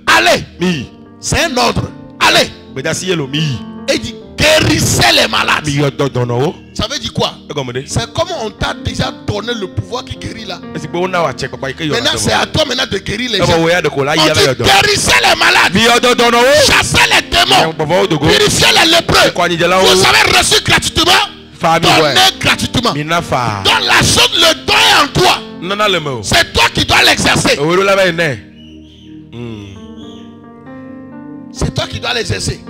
allez, c'est un ordre, allez. Et il dit, guérissez les malades. Ça veut dire quoi? C'est comme on t'a déjà donné le pouvoir qui guérit là. Maintenant c'est à toi maintenant de guérir les gens. On dit guérissez les malades, chassez les démons, purifiez les lépreux. Vous avez reçu gratuitement, donnez gratuitement. Donc la chose, le don est en toi. C'est toi qui dois l'exercer. C'est toi qui dois l'exercer.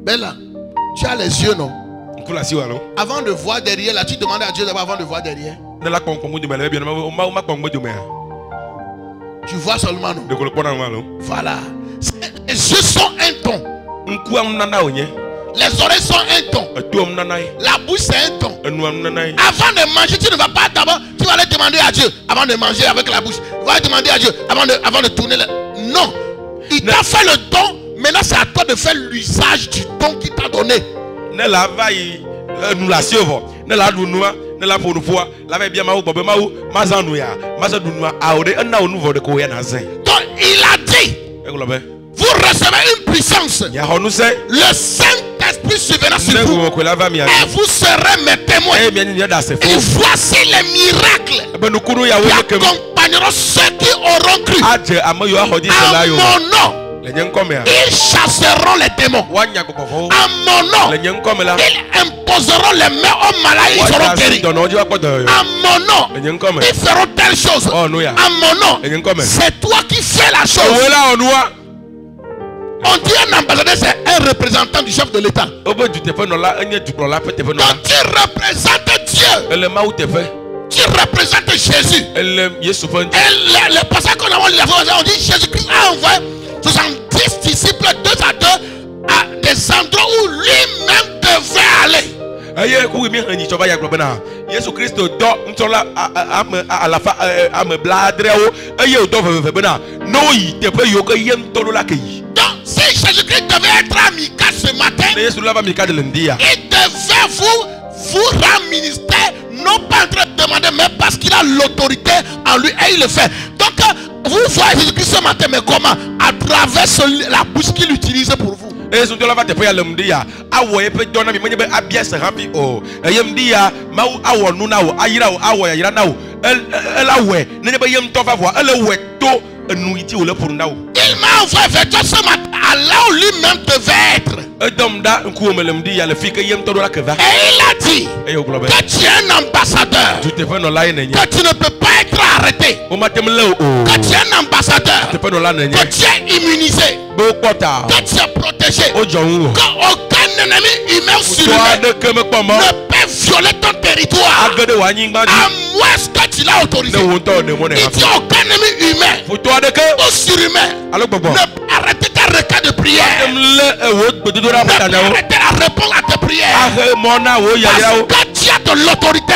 Bella, tu as les yeux, non? Avant de voir derrière, là, tu demandes à Dieu d'abord avant de voir derrière. Tu vois seulement, non? Voilà. Les yeux sont un ton. Les oreilles sont un ton. La bouche c'est un ton. Avant de manger, tu ne vas pas d'abord, tu vas aller demander à Dieu avant de manger avec la bouche. Tu vas aller demander à Dieu avant de tourner. Non. Il t'a fait le don. Maintenant c'est à toi de faire l'usage du don qu'il t'a donné. Donc il a dit, vous recevez une puissance. Le Saint-Esprit surviendra sur vous. Et vous serez mes témoins. Et voici les miracles qui accompagneront ceux qui auront cru. À mon nom, ils chasseront les démons. À mon nom, ils imposeront les mains aux malades, ils seront guéris. À mon nom, ils feront telle chose. À mon nom, c'est toi qui fais la chose. On dit un ambassadeur, c'est un représentant du chef de l'État. Donc tu représentes Dieu. Tu représentes Jésus. Et le passage qu'on a lu, on dit Jésus-Christ a envoyé 70 disciples 2 à 2 à des endroits où lui-même devait aller. Donc si Jésus-Christ devait être amical ce matin, il devait vous rendre ministère, non pas en train de demander, mais parce qu'il a l'autorité en lui et il le fait. Donc vous voyez Jésus-Christ ce matin, mais comment? À travers la bouche qu'il utilise pour vous. Et ce la va te payer l'emdia. Awoye peut donner mi mwenye abia se rampi o. Yemdia mau awo nuna o ayira o awo yira na o. El awe nene be yem to fa voir. El we to nuiti o le pour na o. Il m'a envoyé vers toi ce matin, là où lui-même devait être. Et il a dit que tu es un ambassadeur, que tu ne peux pas être arrêté, que tu es un ambassadeur, que tu es immunisé, que tu es protégé, qu'aucun ennemi humain sur lui ne peut violer ton territoire, à moins que tu l'as autorisé. Il dit aucun ennemi humain ou surhumain ne peut arrêter ta requête de prière, ne peut arrêter à répondre à tes prières, parce que tu as de l'autorité,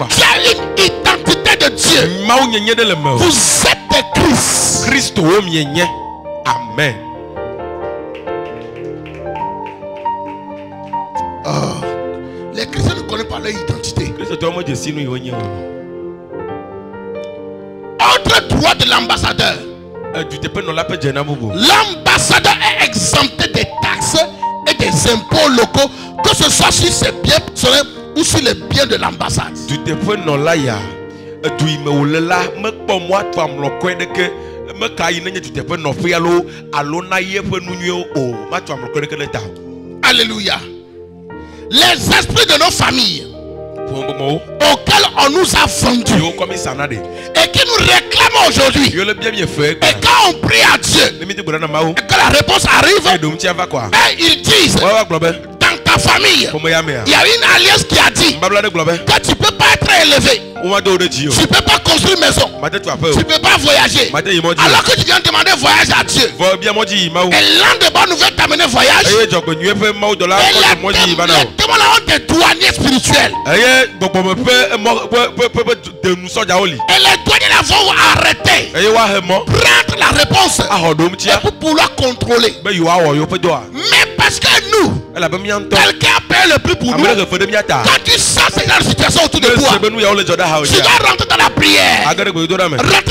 tu as une identité de Dieu. Vous êtes des Christ. Amen. Les chrétiens ne connaissent pas leur identité. Autre droit de l'ambassadeur. L'ambassadeur est exempté des taxes et des impôts locaux, que ce soit sur ses biens personnels ou sur les biens de l'ambassade. Alléluia. Les esprits de nos familles auxquels on nous a vendus et qui nous réclament aujourd'hui, et quand on prie à Dieu et que la réponse arrive, et ils disent, dans ta famille il y a une alliance qui a dit que tu ne peux pas être élevé, tu ne peux pas construire maison, tu ne peux pas voyager, alors que tu viens demander voyage à Dieu, et l'un des bonnes nouvelles t'amener voyage, et les témoins ont des douaniers spirituels, et les douaniers la vont arrêter, prendre la réponse et pour pouvoir contrôler. Mais parce que nous, quelqu'un a payé le prix pour nous, quand tu sens ce genre de situation autour de toi, tu dois rentrer dans la prière, rentrer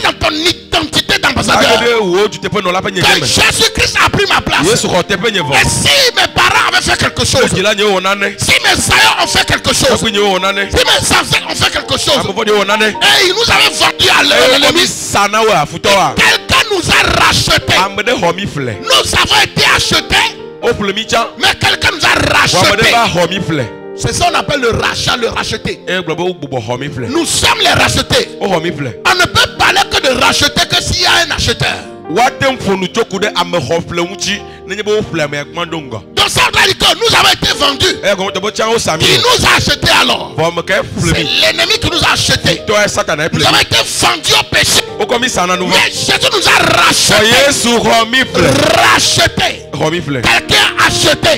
dans ton identité d'ambassadeur, que Jésus-Christ a pris ma place. Et si mes parents avaient fait quelque chose, si mes aïeux ont fait quelque chose, si mes ancêtres ont fait quelque chose, et ils nous avaient vendu à l'ennemi, quelqu'un nous a rachetés. Nous avons été achetés, mais quelqu'un nous a rachetés. C'est ça qu'on appelle le rachat, le racheter. Nous sommes les rachetés. On ne peut parler que de racheter que s'il y a un acheteur. Donc ça veut dire que nous avons été vendus. Qui nous a achetés alors? C'est l'ennemi qui nous a achetés. Nous avons été vendus au péché. Mais Jésus nous a rachetés. Quelqu'un a acheté,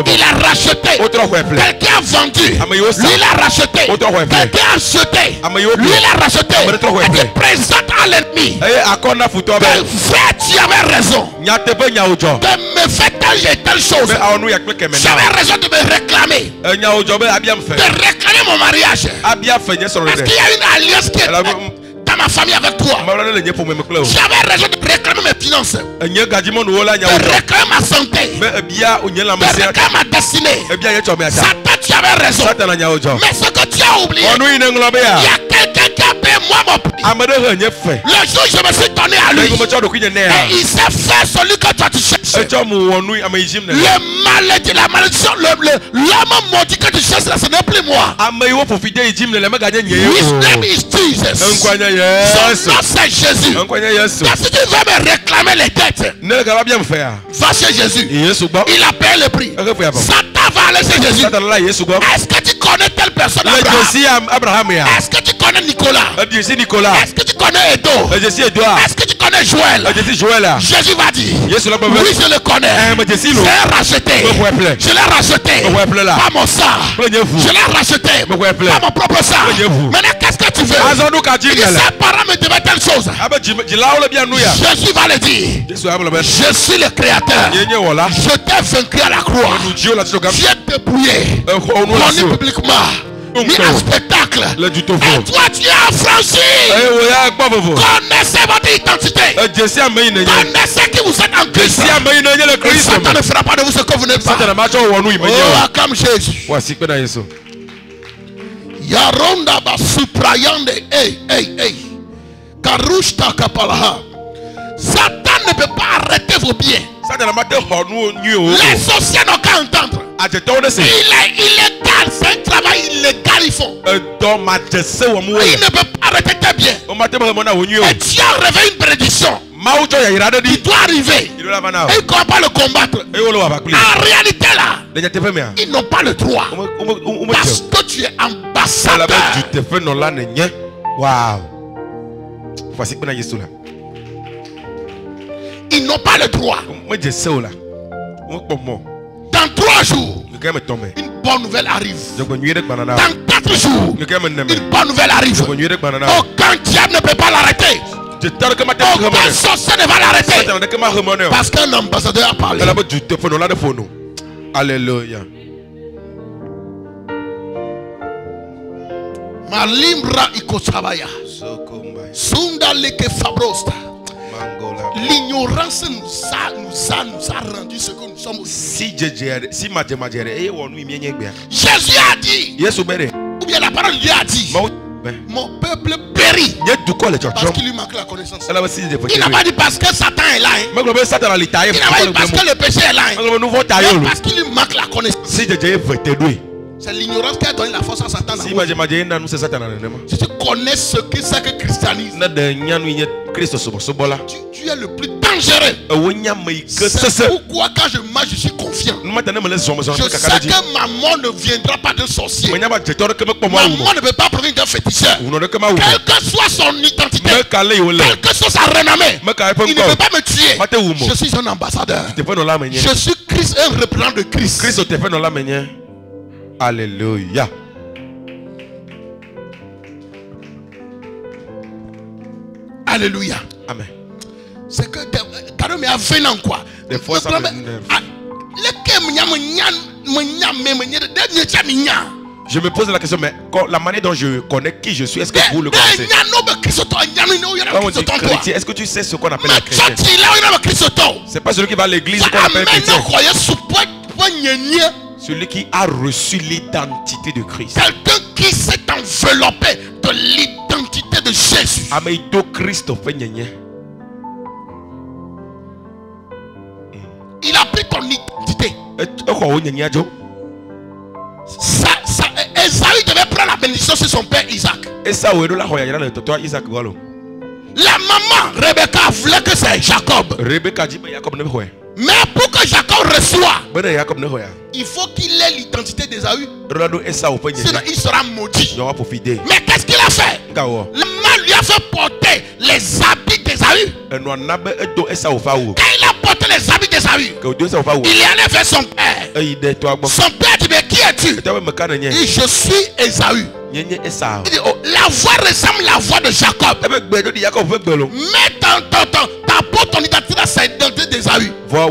il a racheté. Quelqu'un a vendu, lui il a racheté. Quelqu'un a acheté, lui il a racheté. Et tu présentes à l'ennemi, frère, tu avais raison de me faire telle chose. J'avais raison de me réclamer, de réclamer mon mariage, parce qu'il y a une alliance qui est dans ma famille avec toi. J'avais raison de réclamer mes finances, de réclamer ma santé, de réclamer ma destinée. Satan, tu avais raison. Mais ce que tu as oublié, il y a quelqu'un qui a payé moi mon prix. Le jour où je me suis donné à lui, et il s'est fait celui que toi tu cherches. Le maladie, la malédiction, l'homme maudit que tu cherches là, ce n'est plus moi. His name is Jesus. Son nom c'est Jésus. Donc si tu veux me réclamer les dettes, va chez Jésus. Il a payé le prix. Satan va aller chez Jésus. Est-ce que tu connais telle personne? Abraham. Est-ce que tu connais Nicolas? Est-ce que tu connais Edo? Est-ce que tu connais Joël? Jésus va dire, oui je le connais. Je l'ai racheté. Je l'ai racheté par mon sang. Je l'ai racheté par mon propre sang. Maintenant qu'est-ce que tu veux? Il dit, ses parents me devaient telle chose. Jésus va le dire, je suis le créateur. Je t'ai vaincu à la croix. J'ai dépouillé, connu publiquement, mis un spectacle. Et toi tu es affranchi. Connaissez votre identité. Connaissez qui vous êtes en Christ. Satan ne fera pas de vous ce que vous n'êtes pas. Oh, acclame Jésus. Yaronda basuprayande. Karushta kapalaha. Satan ne peut pas arrêter vos biens. Les sorciers n'ont qu'à entendre. Il est illégal, c'est un travail illégal ils font. Il ne peut pas arrêter tes biens. Et Dieu a réveillé une prédiction. Il doit arriver. Et il ne peut pas le combattre. En réalité là, ils n'ont pas le droit. Parce que tu es ambassadeur. Ils n'ont pas le droit. Dans 3 jours, une bonne nouvelle arrive. Dans 4 jours, une bonne nouvelle arrive. Aucun diable ne peut pas l'arrêter. Aucun sorcier ne va l'arrêter. Parce qu'un ambassadeur a parlé. Alléluia. Malimbra ikosabaya. Sunda leke fabrosta. L'ignorance nous a rendu ce que nous sommes aussi. Jésus a dit, ou bien la parole de Dieu a dit, mon peuple périt parce qu'il lui manque la connaissance. Il n'a pas dit parce que Satan est là. Il n'a pas dit parce que le péché est là. Mais parce qu'il lui manque la connaissance. C'est l'ignorance qui a donné la force à Satan. Si tu connais ce que c'est que le christianisme, tu es le plus dangereux. C'est pourquoi quand je marche, je suis confiant. Je sais que ma mort ne viendra pas d'un sorcier. Ma mort ne peut pas provenir d'un féticheur. Quelle que soit son identité, quelle que soit sa renommée, il ne peut pas me tuer. Je suis un ambassadeur. Je suis Christ, un représentant de Christ. Alléluia. Alléluia. Amen. C'est que quand on a 20 ans quoi. Des fois ça m'énerve. Je me pose la question, mais la manière dont je connais qui je suis, est-ce que vous le connaissez? Quand on dit chrétien, est-ce que tu sais ce qu'on appelle un chrétien? C'est pas celui qui va à l'église qu'on appelle chrétien. Celui qui a reçu l'identité de Christ. Quelqu'un qui s'est enveloppé de l'identité de Jésus. Ameido Christ il a pris ton identité. Esaü devait prendre la bénédiction sur son père Isaac. La maman Rebecca voulait que c'est Jacob. Mais pour que Jacob reçoive, il faut qu'il ait l'identité d'Esaü. Sinon il sera maudit. Mais qu'est-ce qu'il a fait? La maman lui a fait porter les habits d'Esaü. Quand il a porté les habits d'Esaü, il est allé vers son père. Son père dit, mais qui es-tu? Il dit, je suis Esaü. Il dit, oh, la voix ressemble à la voix de Jacob. Mais ta peau, ton identité, c'est l'identité d'Esaü. Il a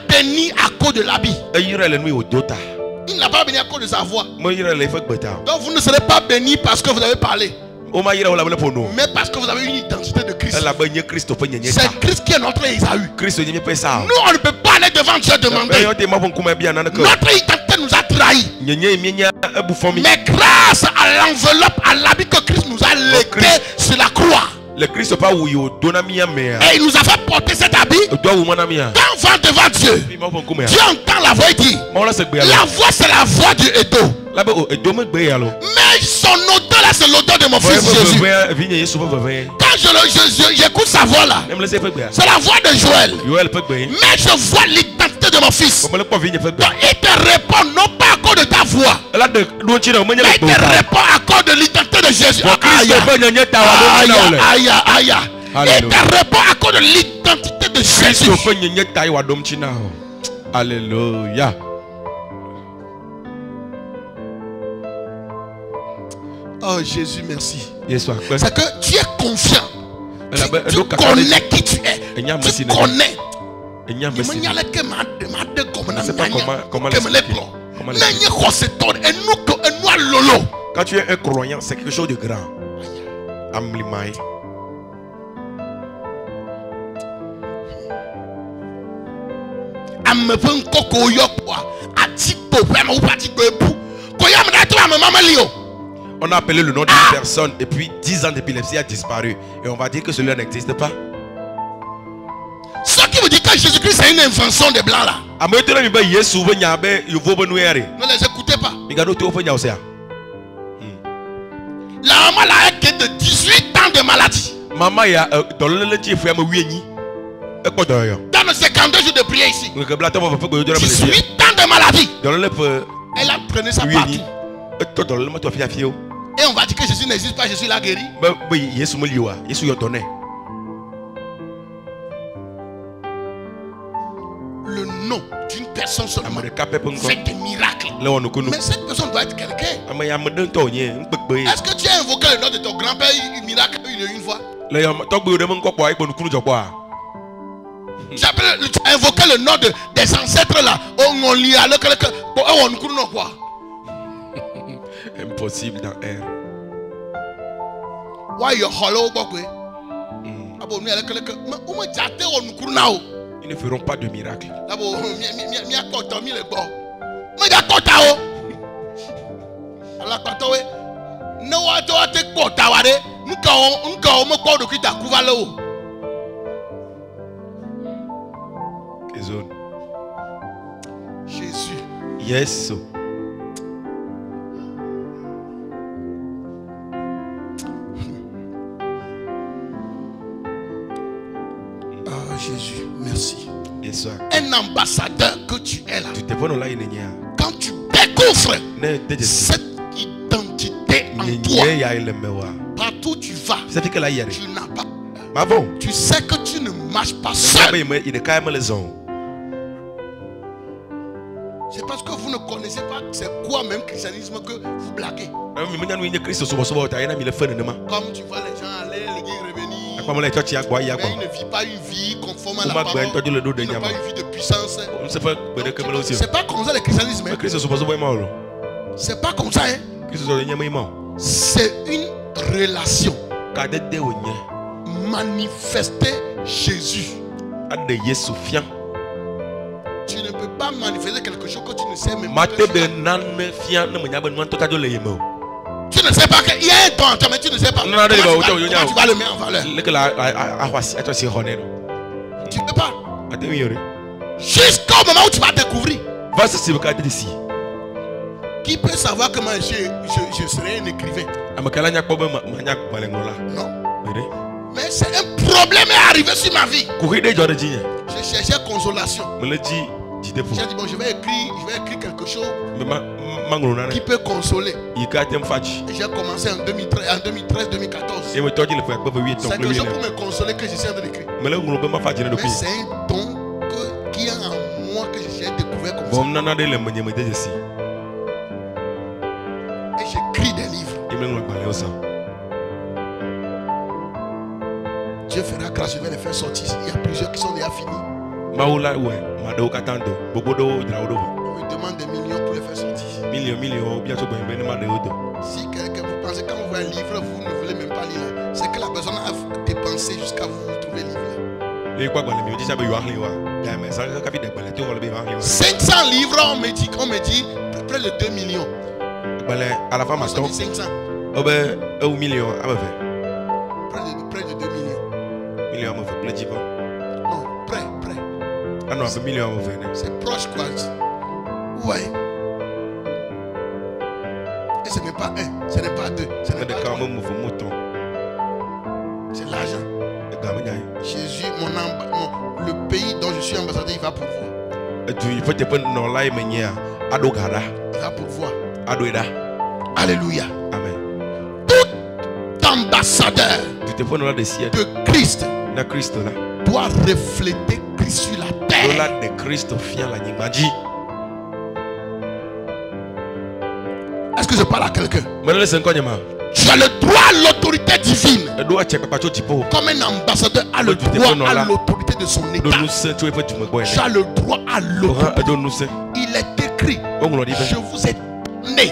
béni à cause de l'habit. Il n'a pas béni à cause de sa voix. Donc vous ne serez pas béni parce que vous avez parlé, mais parce que vous avez une identité de Christ. C'est Christ qui est notre Esaü. Nous on ne peut pas aller devant Dieu demander. Notre identité nous a trahis. Mais grâce à l'enveloppe, à l'habit que Christ nous a légué sur la croix, et il nous a fait porter cet habit. Quand on va devant Dieu, Dieu entend la voix et dit, la voix c'est la voix du Edo. Mais son odeur là, c'est l'odeur de mon fils Jésus. Quand j'écoute sa voix là, c'est la voix de Joël. Mais je vois l'identité de mon fils. Donc il te répond non pas à cause de ta voix, mais il te répond à cause de l'identité de Jésus. Aïe, aïe, aïe. Il te répond à cause de l'identité de Jésus. Alléluia. Oh Jésus, merci. C'est que tu es confiant. Tu connais qui tu es. Tu connais. Quand tu es un croyant, c'est quelque chose de grand. On a appelé le nom d'une personne et puis 10 ans d'épilepsie a disparu. Et on va dire que celui-là n'existe pas. Ce qui veut dire que Jésus-Christ c'est une invention des blancs là. Ne les écoutez pas. La maman là est que de 18 ans de maladie. Maman ya dans le dans nos 52 jours de prière ici. 18 ans de maladie. Elle a pris ça partout. Et on va dire que Jésus n'existe pas, Jésus l'a guéri. Le nom d'une personne seulement fait des miracles. Mais cette personne doit être quelqu'un. Est-ce que tu as invoqué le nom de ton grand-père, un miracle une fois? Tu as invoqué le nom des ancêtres là. On lit à quoi? Impossible dans l'air. Why you hollow? Ils ne feront pas de miracle. Jésus. Yes. Jésus, merci. Yes, un ambassadeur que tu es là. Quand tu découvres cette identité en toi, partout où tu vas, tu n'as pas. Tu sais que tu ne marches pas seul. C'est parce que vous ne connaissez pas c'est quoi même christianisme que vous blaguez. Comme tu vois les gens aller, les gens revenir. Mais il ne vit pas une vie conforme à la parole. Il n'a pas une vie de puissance. C'est pas comme ça le christianisme. C'est pas comme ça. C'est une relation. Manifester Jésus. Tu ne peux pas manifester quelque chose que tu ne sais même pas. Tu ne sais pas qu'il y a un temps, mais tu ne sais pas. Comment tu vas le mettre en valeur? Tu ne peux pas. Jusqu'au moment où tu vas découvrir. Qui peut savoir comment je serai un écrivain? Non. Mais c'est un problème est arrivé sur ma vie. Je cherchais consolation. J'ai dit bon, je vais écrire quelque chose qui peut consoler. Et j'ai commencé en 2013-2014. C'est quelque chose pour me consoler que j'essaie de l'écrire. Mais c'est un don qui est en moi que j'ai découvert comme ça. Et j'écris des livres. Dieu fera grâce, je vais les faire sortir. Il y a plusieurs qui sont déjà finis. On me demande des millions pour les faire sortir. Si quelqu'un vous pensez quand vous voyez un livre, vous ne voulez même pas lire, c'est que la personne a dépensé jusqu'à vous trouver le livre. 500 livres, on me dit près de 2 millions. À la fin, on dit 500. Près de 2 millions. Non, près. C'est proche quoi. Ouais. Et ce n'est pas un, ce n'est pas deux, ce n'est pas trois. C'est l'argent. Jésus, le pays dont je suis ambassadeur, il va pourvoir. Il va pourvoir. Alléluia. Amen. Tout ambassadeur de Christ doit refléter Christ sur la terre. Est-ce que je parle à quelqu'un? Tu as le droit à l'autorité divine. Comme un ambassadeur a le droit à l'autorité de son état. Tu as le droit à l'autorité. Il est écrit, je vous ai donné.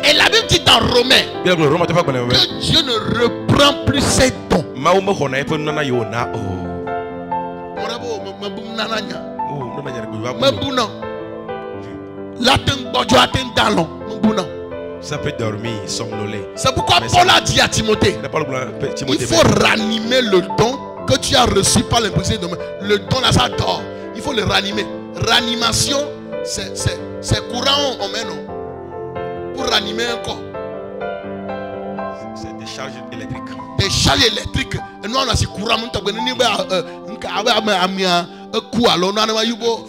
Et la Bible dit dans Romains que Dieu ne reprend plus ses dons. Ça peut dormir, somnoler. C'est pourquoi Mais Paul ça- a dit à Timothée, Il il faut ranimer le don que tu as reçu par l'impulsion de le don là, ça dort. Il faut le ranimer. Ranimation, c'est courant on met non. Pour ranimer un corps. C'est des charges électriques. Des charges électriques. Et nous on a ce courant. Nous avons coup alors nous avons yubo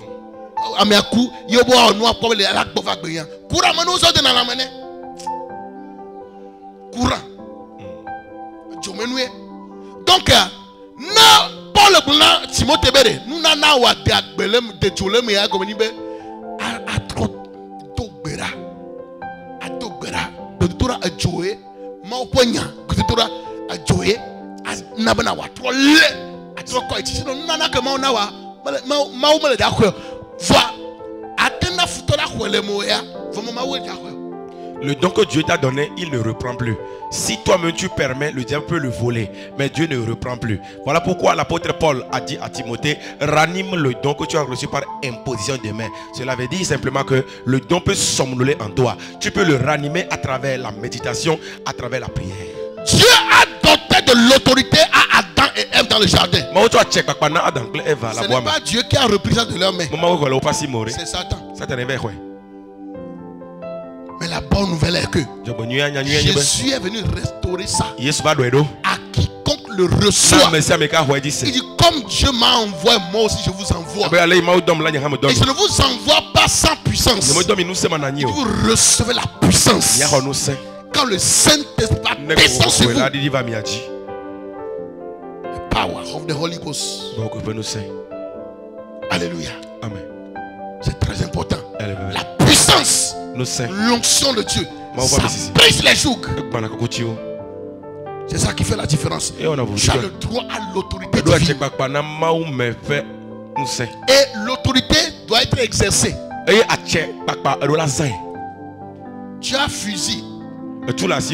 amia coup yubo nous avons les lacs pour faire bien. Courant nous sommes dans la main. Courant. Donc, na Paul Blanc, Timothée Béré, nous n'avons pas de tchoulem et à communiquer à trop d'obéra. À d'obéra. De tout à jouer, ma poignard, que tout à jouer, à n'abanawa, trop le, à trop quoi. Sinon, nous n'avons que maonawa, maoumele d'accord. Va, à tenir foutre la quoi les moyens, vraiment maoué d'accord. Le don que Dieu t'a donné, il ne reprend plus. Si toi-même tu permets, le diable peut le voler. Mais Dieu ne reprend plus. Voilà pourquoi l'apôtre Paul a dit à Timothée, ranime le don que tu as reçu par imposition de main. Cela veut dire simplement que le don peut somnoler en toi. Tu peux le ranimer à travers la méditation, à travers la prière. Dieu a doté de l'autorité à Adam et Ève dans le jardin. Ce n'est pas Dieu qui a repris ça de leur main. C'est Satan. Mais la bonne nouvelle est que Jésus est venu restaurer ça à quiconque le reçoit. Il dit comme Dieu m'a envoyé, moi aussi je vous envoie. Et je ne vous envoie pas sans puissance. Vous recevez la puissance quand le Saint-Esprit descend sur vous. The power of the Holy Ghost. Alléluia. Amen. C'est très important. La puissance, l'onction de Dieu, ça brise les jougs. C'est ça qui fait la différence. Tu as le droit à l'autorité divine. Et l'autorité doit être exercée. Tu as fusil.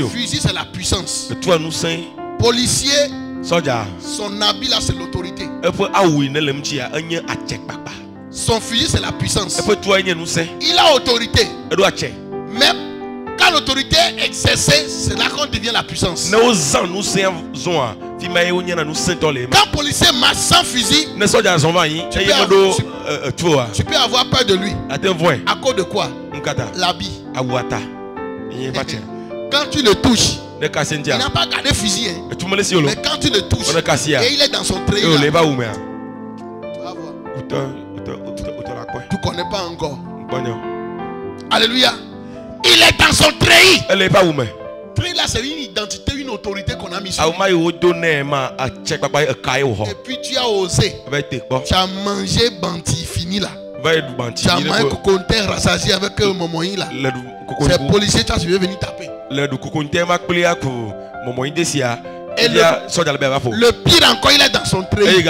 Fusil, c'est la puissance. Policier, son habit là, c'est l'autorité. Son fusil, c'est la puissance. Il a autorité. Mais quand l'autorité est exercée, c'est là qu'on devient la puissance. Quand le policier marche sans fusil, tu peux avoir peur de lui. À cause de quoi? L'habit. Quand tu le touches, il n'a pas gardé fusil. Mais quand tu le touches, et il est dans son treillis, tu vas voir. Tu ne connais pas encore. Alléluia. Il est dans son treillis. Treillis là, c'est une identité, une autorité qu'on a mise sur lui. Et puis tu as osé. Tu as mangé Banti fini là. Tu as mangé Coconter rassasié avec Momoï là. C'est policier, tu as venir taper. Et le pire encore, il est dans son treillis.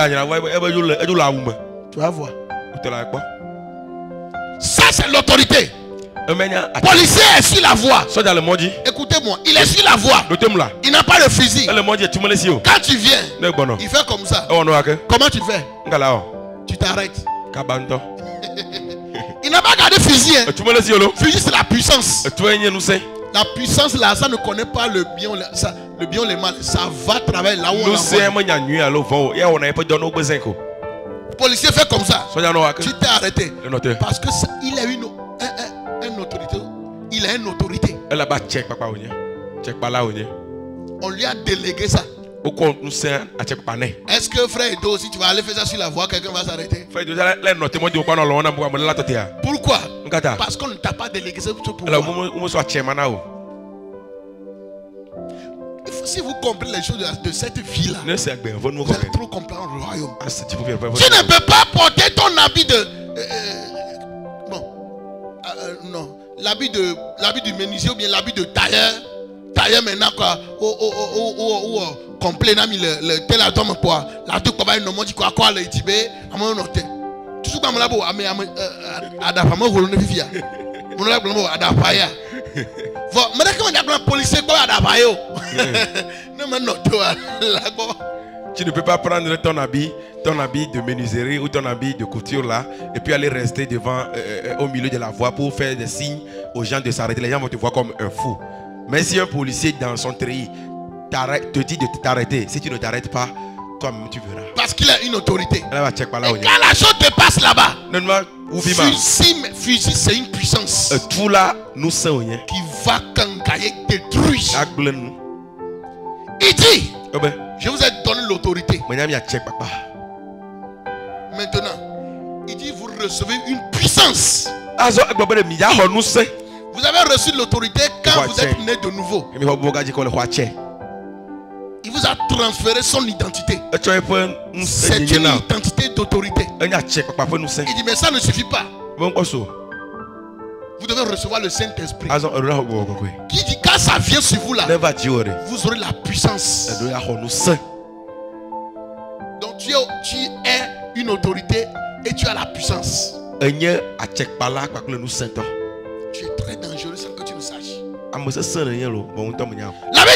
Tu vas voir. Ça, c'est l'autorité. Policier est sur la voie. Écoutez-moi, il est sur la voie. Il n'a pas de fusil. Quand tu viens, il fait comme ça. Comment tu fais? Tu t'arrêtes. Il n'a pas gardé fusil. Fusil, c'est la puissance. La puissance là, ça ne connaît pas le bien, le bien ou le mal. Ça va travailler là où on l'envoie. Le policier fait comme ça. Tu t'es arrêté. Parce que ça, il a une autorité. Il a une autorité. On lui a délégué ça. Est-ce que frère Edo, si tu vas aller faire ça sur la voie, quelqu'un va s'arrêter? Pourquoi? Parce qu'on ne t'a pas délégué ce pouvoir. Si vous comprenez les choses de cette vie-là, vous allez trop comprendre le royaume. Tu ne peux pas porter ton habit de... non. L'habit du menuisier ou bien l'habit de tailleur. Tailleur maintenant quoi. Ou complet, n'a mis le tel atome pour la tout pour une nom dit quoi le tibé. À mon noté. Tout ce qu'on a beau adaptement volonté vivia. Mon la blanc adapaya. Mais quand on a un policier quoi adapaya. Non mais non toi là quoi. Tu ne peux pas prendre ton habit de menuiserie ou ton habit de couture là, et puis aller rester devant, au milieu de la voie pour faire des signes aux gens de s'arrêter. Les gens vont te voir comme un fou. Mais si un policier dans son treillis te dit de t'arrêter, si tu ne t'arrêtes pas, toi-même tu verras. Parce qu'il a une autorité. Et Quand la chose te passe là-bas, fusil c'est une puissance tout là, nous sommes qui va cangailler, détruire. Il dit, je vous ai donné l'autorité. Maintenant, il dit, vous recevez une puissance. Vous avez reçu l'autorité quand vous êtes né de nouveau. Il vous a transféré son identité. C'est une identité d'autorité. Il dit, mais ça ne suffit pas. Vous devez recevoir le Saint-Esprit. Qui dit, quand ça vient sur vous là, vous aurez la puissance. Donc tu es une autorité et tu as la puissance. Tu es très dangereux sans que tu le saches. La Bible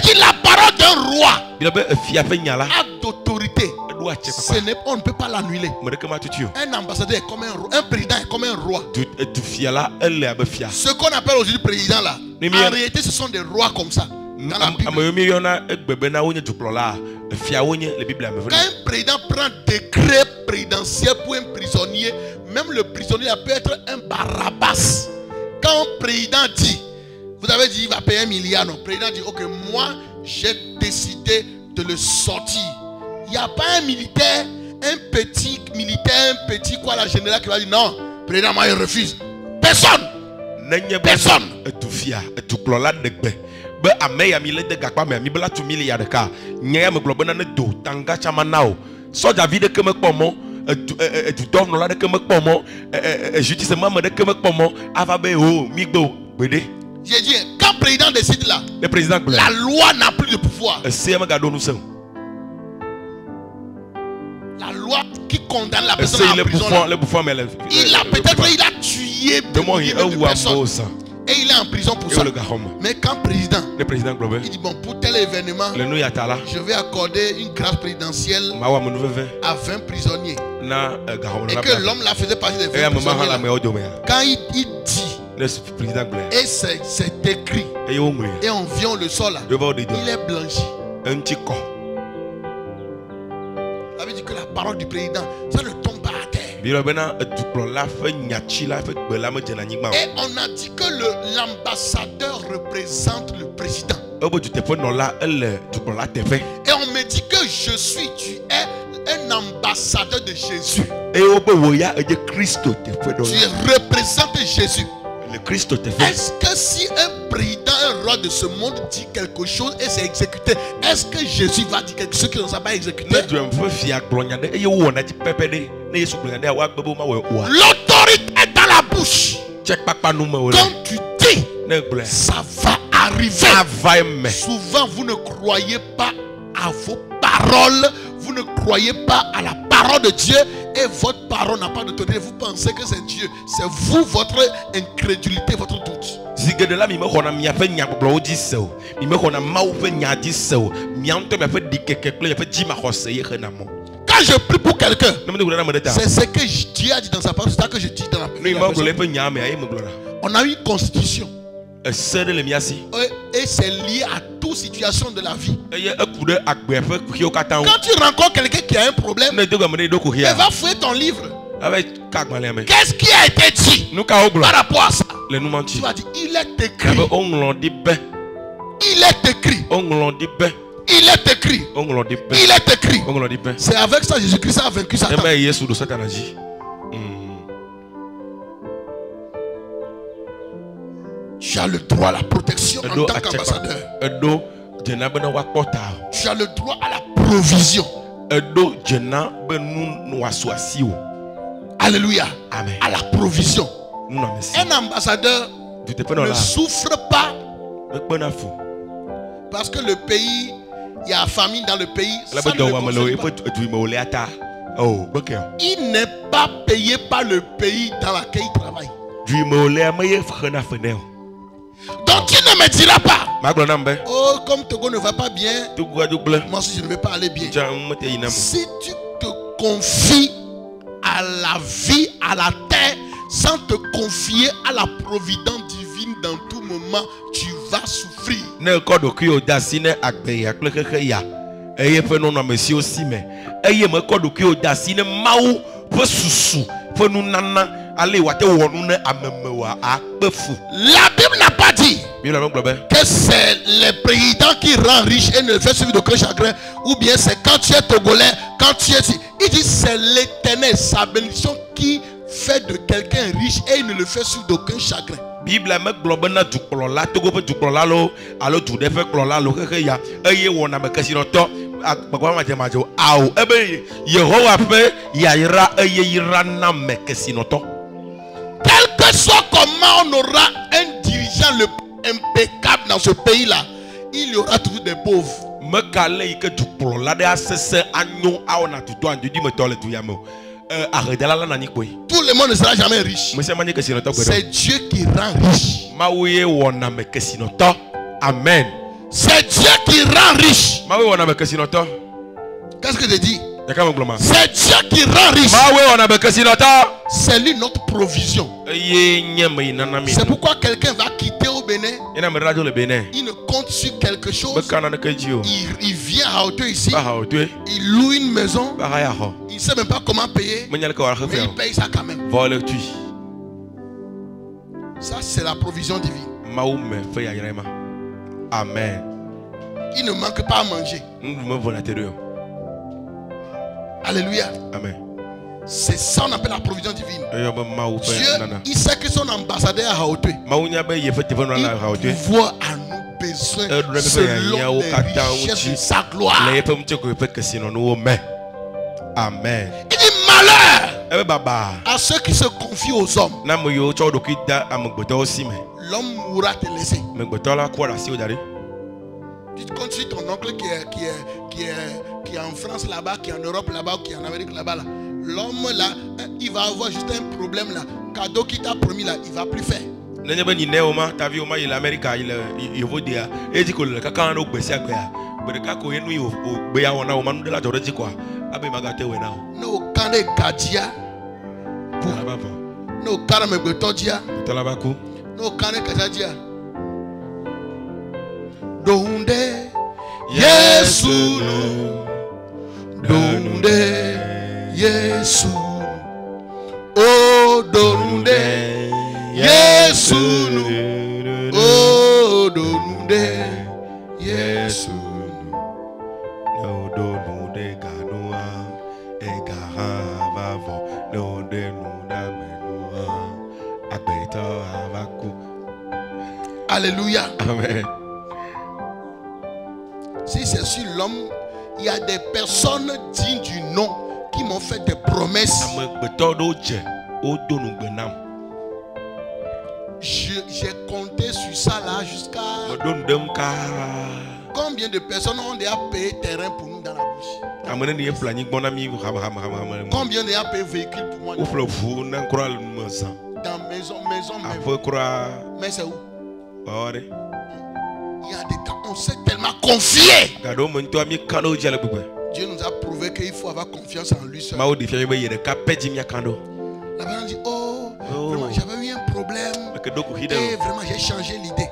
dit la parole d'un roi a d'autorité. On ne peut pas l'annuler. Un ambassadeur est comme un roi. Un président est comme un roi. Ce qu'on appelle aujourd'hui président là, en réalité ce sont des rois comme ça. Dans la Bible. Quand un président prend décret présidentiel pour un prisonnier, même le prisonnier peut être un Barabbas. Quand un président dit, vous avez dit il va payer 1 milliard, non, le président dit ok, moi j'ai décidé de le sortir. Il n'y a pas un militaire, un petit quoi, la général qui va dire non, président moi il refuse. Personne. Personne. J'ai dit, quand le président décide là, la loi n'a plus de pouvoir. La loi qui condamne la personne à la prison là, il a tué des milliers de personnes. Et il est en prison pour ça. Mais quand le président il dit bon, pour tel événement, je vais accorder une grâce présidentielle à 20 prisonniers. Et que l'homme là faisait partie des 20 prisonniers là. Quand il dit, et c'est écrit, et on vient le sol là, il est blanchi. Ça veut dire que la parole du président, ça ne tombe pas à terre. Et on a dit que l'ambassadeur représente le président. Et on me dit que tu es un ambassadeur de Jésus. Tu représentes Jésus. Est-ce que si un président, un roi de ce monde dit quelque chose et c'est exécuté, est-ce que Jésus va dire quelque chose qui ne sera pas exécuté? L'autorité est dans la bouche. Quand tu dis, ça va arriver. Souvent, vous ne croyez pas à vos paroles. Vous ne croyez pas à la parole de Dieu et votre parole n'a pas d'autorité. Vous pensez que c'est Dieu. C'est vous, votre incrédulité, votre doute. Quand je prie pour quelqu'un, c'est ce que Dieu a dit dans sa parole, c'est ça que je dis dans la parole. On a une constitution. Et c'est lié à toute situation de la vie. Quand tu rencontres quelqu'un qui a un problème, il va fouiller ton livre. Qu'est-ce qui a été dit par rapport à ça? Tu vas dire, il est écrit. Il est écrit. Il est écrit. Il est écrit. C'est avec ça Jésus-Christ a vaincu Satan. Tu as le droit à la protection en tant qu'ambassadeur. Tu as le droit à la provision. Alléluia. Amen. À la provision. Un ambassadeur ne souffre pas parce que le pays, il y a famine dans le pays. Ça ne le pas. Il n'est pas payé par le pays dans lequel il travaille. Donc tu ne me dira pas, magblɔ nam be oh, comme Togo ne va pas bien, Togo adu gblẽ moi aussi je ne vais pas aller bien. dza ŋu mete yina mo. Si tu te confies à la vie, à la terre, sans te confier à la providence divine dans tout moment, tu vas souffrir. Ne kɔ ɖokuiwo de asi ne agbeya kple xexe ya eye ƒe nunɔamesiwo si me eye mekɔ ɖokuiwo de asi ne Mawu ƒe susu ƒe nunana ale wòate wɔ nu ne amemewoa akpe fu. La Bible n'a pas dit Bible megblɔ be que c'est le président qui rend riche et ne le fait suivre d'aucun chagrin, ou bien c'est quand tu es togolais, quand tu es... Il dit c'est l'Éternel, sa bénédiction qui fait de quelqu'un riche et il ne le fait suivre d'aucun chagrin. Bible megblɔ be na dukplɔla Togo ƒe dukplɔla lo alo du ɖe ƒe kplɔla lo xexe ya eye wɔna me kesinɔtɔ agbagba madzemadze awo ebe Yehowa ƒe yayra eye yra na me kesinɔtɔ. Quel que soit comment on aura un dirigeant le impeccable dans ce pays-là, il y aura toujours des pauvres. Meka le yi ke dukplɔla ɖe asese anyo awɔna tutu andudu me tɔ le du ya me o. Ahedala la na nyi kpoe. Tout le monde ne sera jamais riche. Monsieur manye kesinɔtɔ gbe C'est ɖo. Dieu qui rend riche. Mawu ye wɔna me kesinɔtɔ. Amen. C'est Dieu qui rend riche. Mawu ye wɔna me kesinɔtɔ. Qu'est-ce que je dis? Ɖeka me gblɔ ma. C'est Dieu qui rend riche. Mawu ye wɔna me kesinɔtɔ. C'est lui notre provision. Eye nye me yi nana mi. C'est pourquoi quelqu'un va quitter au Bénin. Yena me radio le Bénin. Il ne compte sur quelque chose. Meka nane ke dzi o. Il vient à Hauteux ici. Ba ha o toe. Il loue une maison. Ba ha ya xɔ. Il ne sait même pas comment payer. Menya le ke wɔ Mais xefe il o. paye ça quand même. Vɔ le tui. Ça, c'est la provision divine. Mawu me fe yayra ma. Amen. Il ne manque pas à manger. Nuɖu me vɔ na te ɖo o. Alléluia. Amen. C'est ça qu'on appelle la provision divine. Eyɔ be Mawu ƒe Dieu, nana. il sait que son ambassadeur à Hauteux, Mawu nya be ye ƒe teƒe nɔla ha o il toe. pourvoit à nos besoins selon yawo les katã richesses ŋuti de sa gloire. le yeƒe ŋutikɔe ƒe kesinɔnuwo me. Amen. Il dit malheur Ebe baba à ceux qui se confient aux hommes. na ame yiwo tsɔ ɖokui da amegbetɔwo si me. L'homme mourra te laisser. Megbetɔ la kɔ ɖe asiwo da ɖi. Tu te comptes sur ton oncle qui est en France là-bas, qui est en Europe là-bas, qui est en Amérique là-bas. Là. L'homme là, il va avoir juste un problème là. Cadeau qu'il t'a promis là, il ne va plus faire. Nenye be nyinɛwo ma taviwo ma yi le Amerika yi le yevo dia edi ko le kaka ɖo gbe sia gbea gbe ɖeka ko ye nu yi wo gbe ya wɔna wo ma nu ɖe la dzɔ ɖe dzi koa abe magate wɔe na o. No kane gadia, Tɔla ba vɔ. no kane megbetɔdia, Tɔla ba ku. no kane kasadia. Donde Yesu no, donde Yesu, oh donde Yesu no, oh donde Yesu no. No do no de ganoa e gaha va vɔ no de no da menua agbetɔ ava ku. Alléluia. Amen. Si c'est sur l'homme, il y a des personnes dignes du nom qui m'ont fait des promesses. Amegbetɔ ɖewo dze wodo nugbe nam. J'ai compté sur ça là jusqu'à... Meɖo nu ɖem kaa. Combien de personnes ont déjà payé terrain pour nous dans la bouche? Ame ne ye ƒle anyigba na mi hame. Combien déjà payé véhicule pour moi Woƒle ʋu ne kura le nume zã. dans maison même? Aƒe kura Mais c'est où? wɔwɔ ɖe. Il y a des cas, on s'est tellement confié. Gaɖewo me ŋutɔ mi ka ɖewo dzi ale gbegbe. Dieu nous a prouvé qu'il faut avoir confiance en lui seul. Mawu ɖi fia mi be ye ɖeka pɛ dzi miaka ɖo. La personne dit, oh, Oh. vraiment, j'avais eu un problème. Meke ɖo kuxi ɖe Et o. vraiment, j'ai changé l'idée.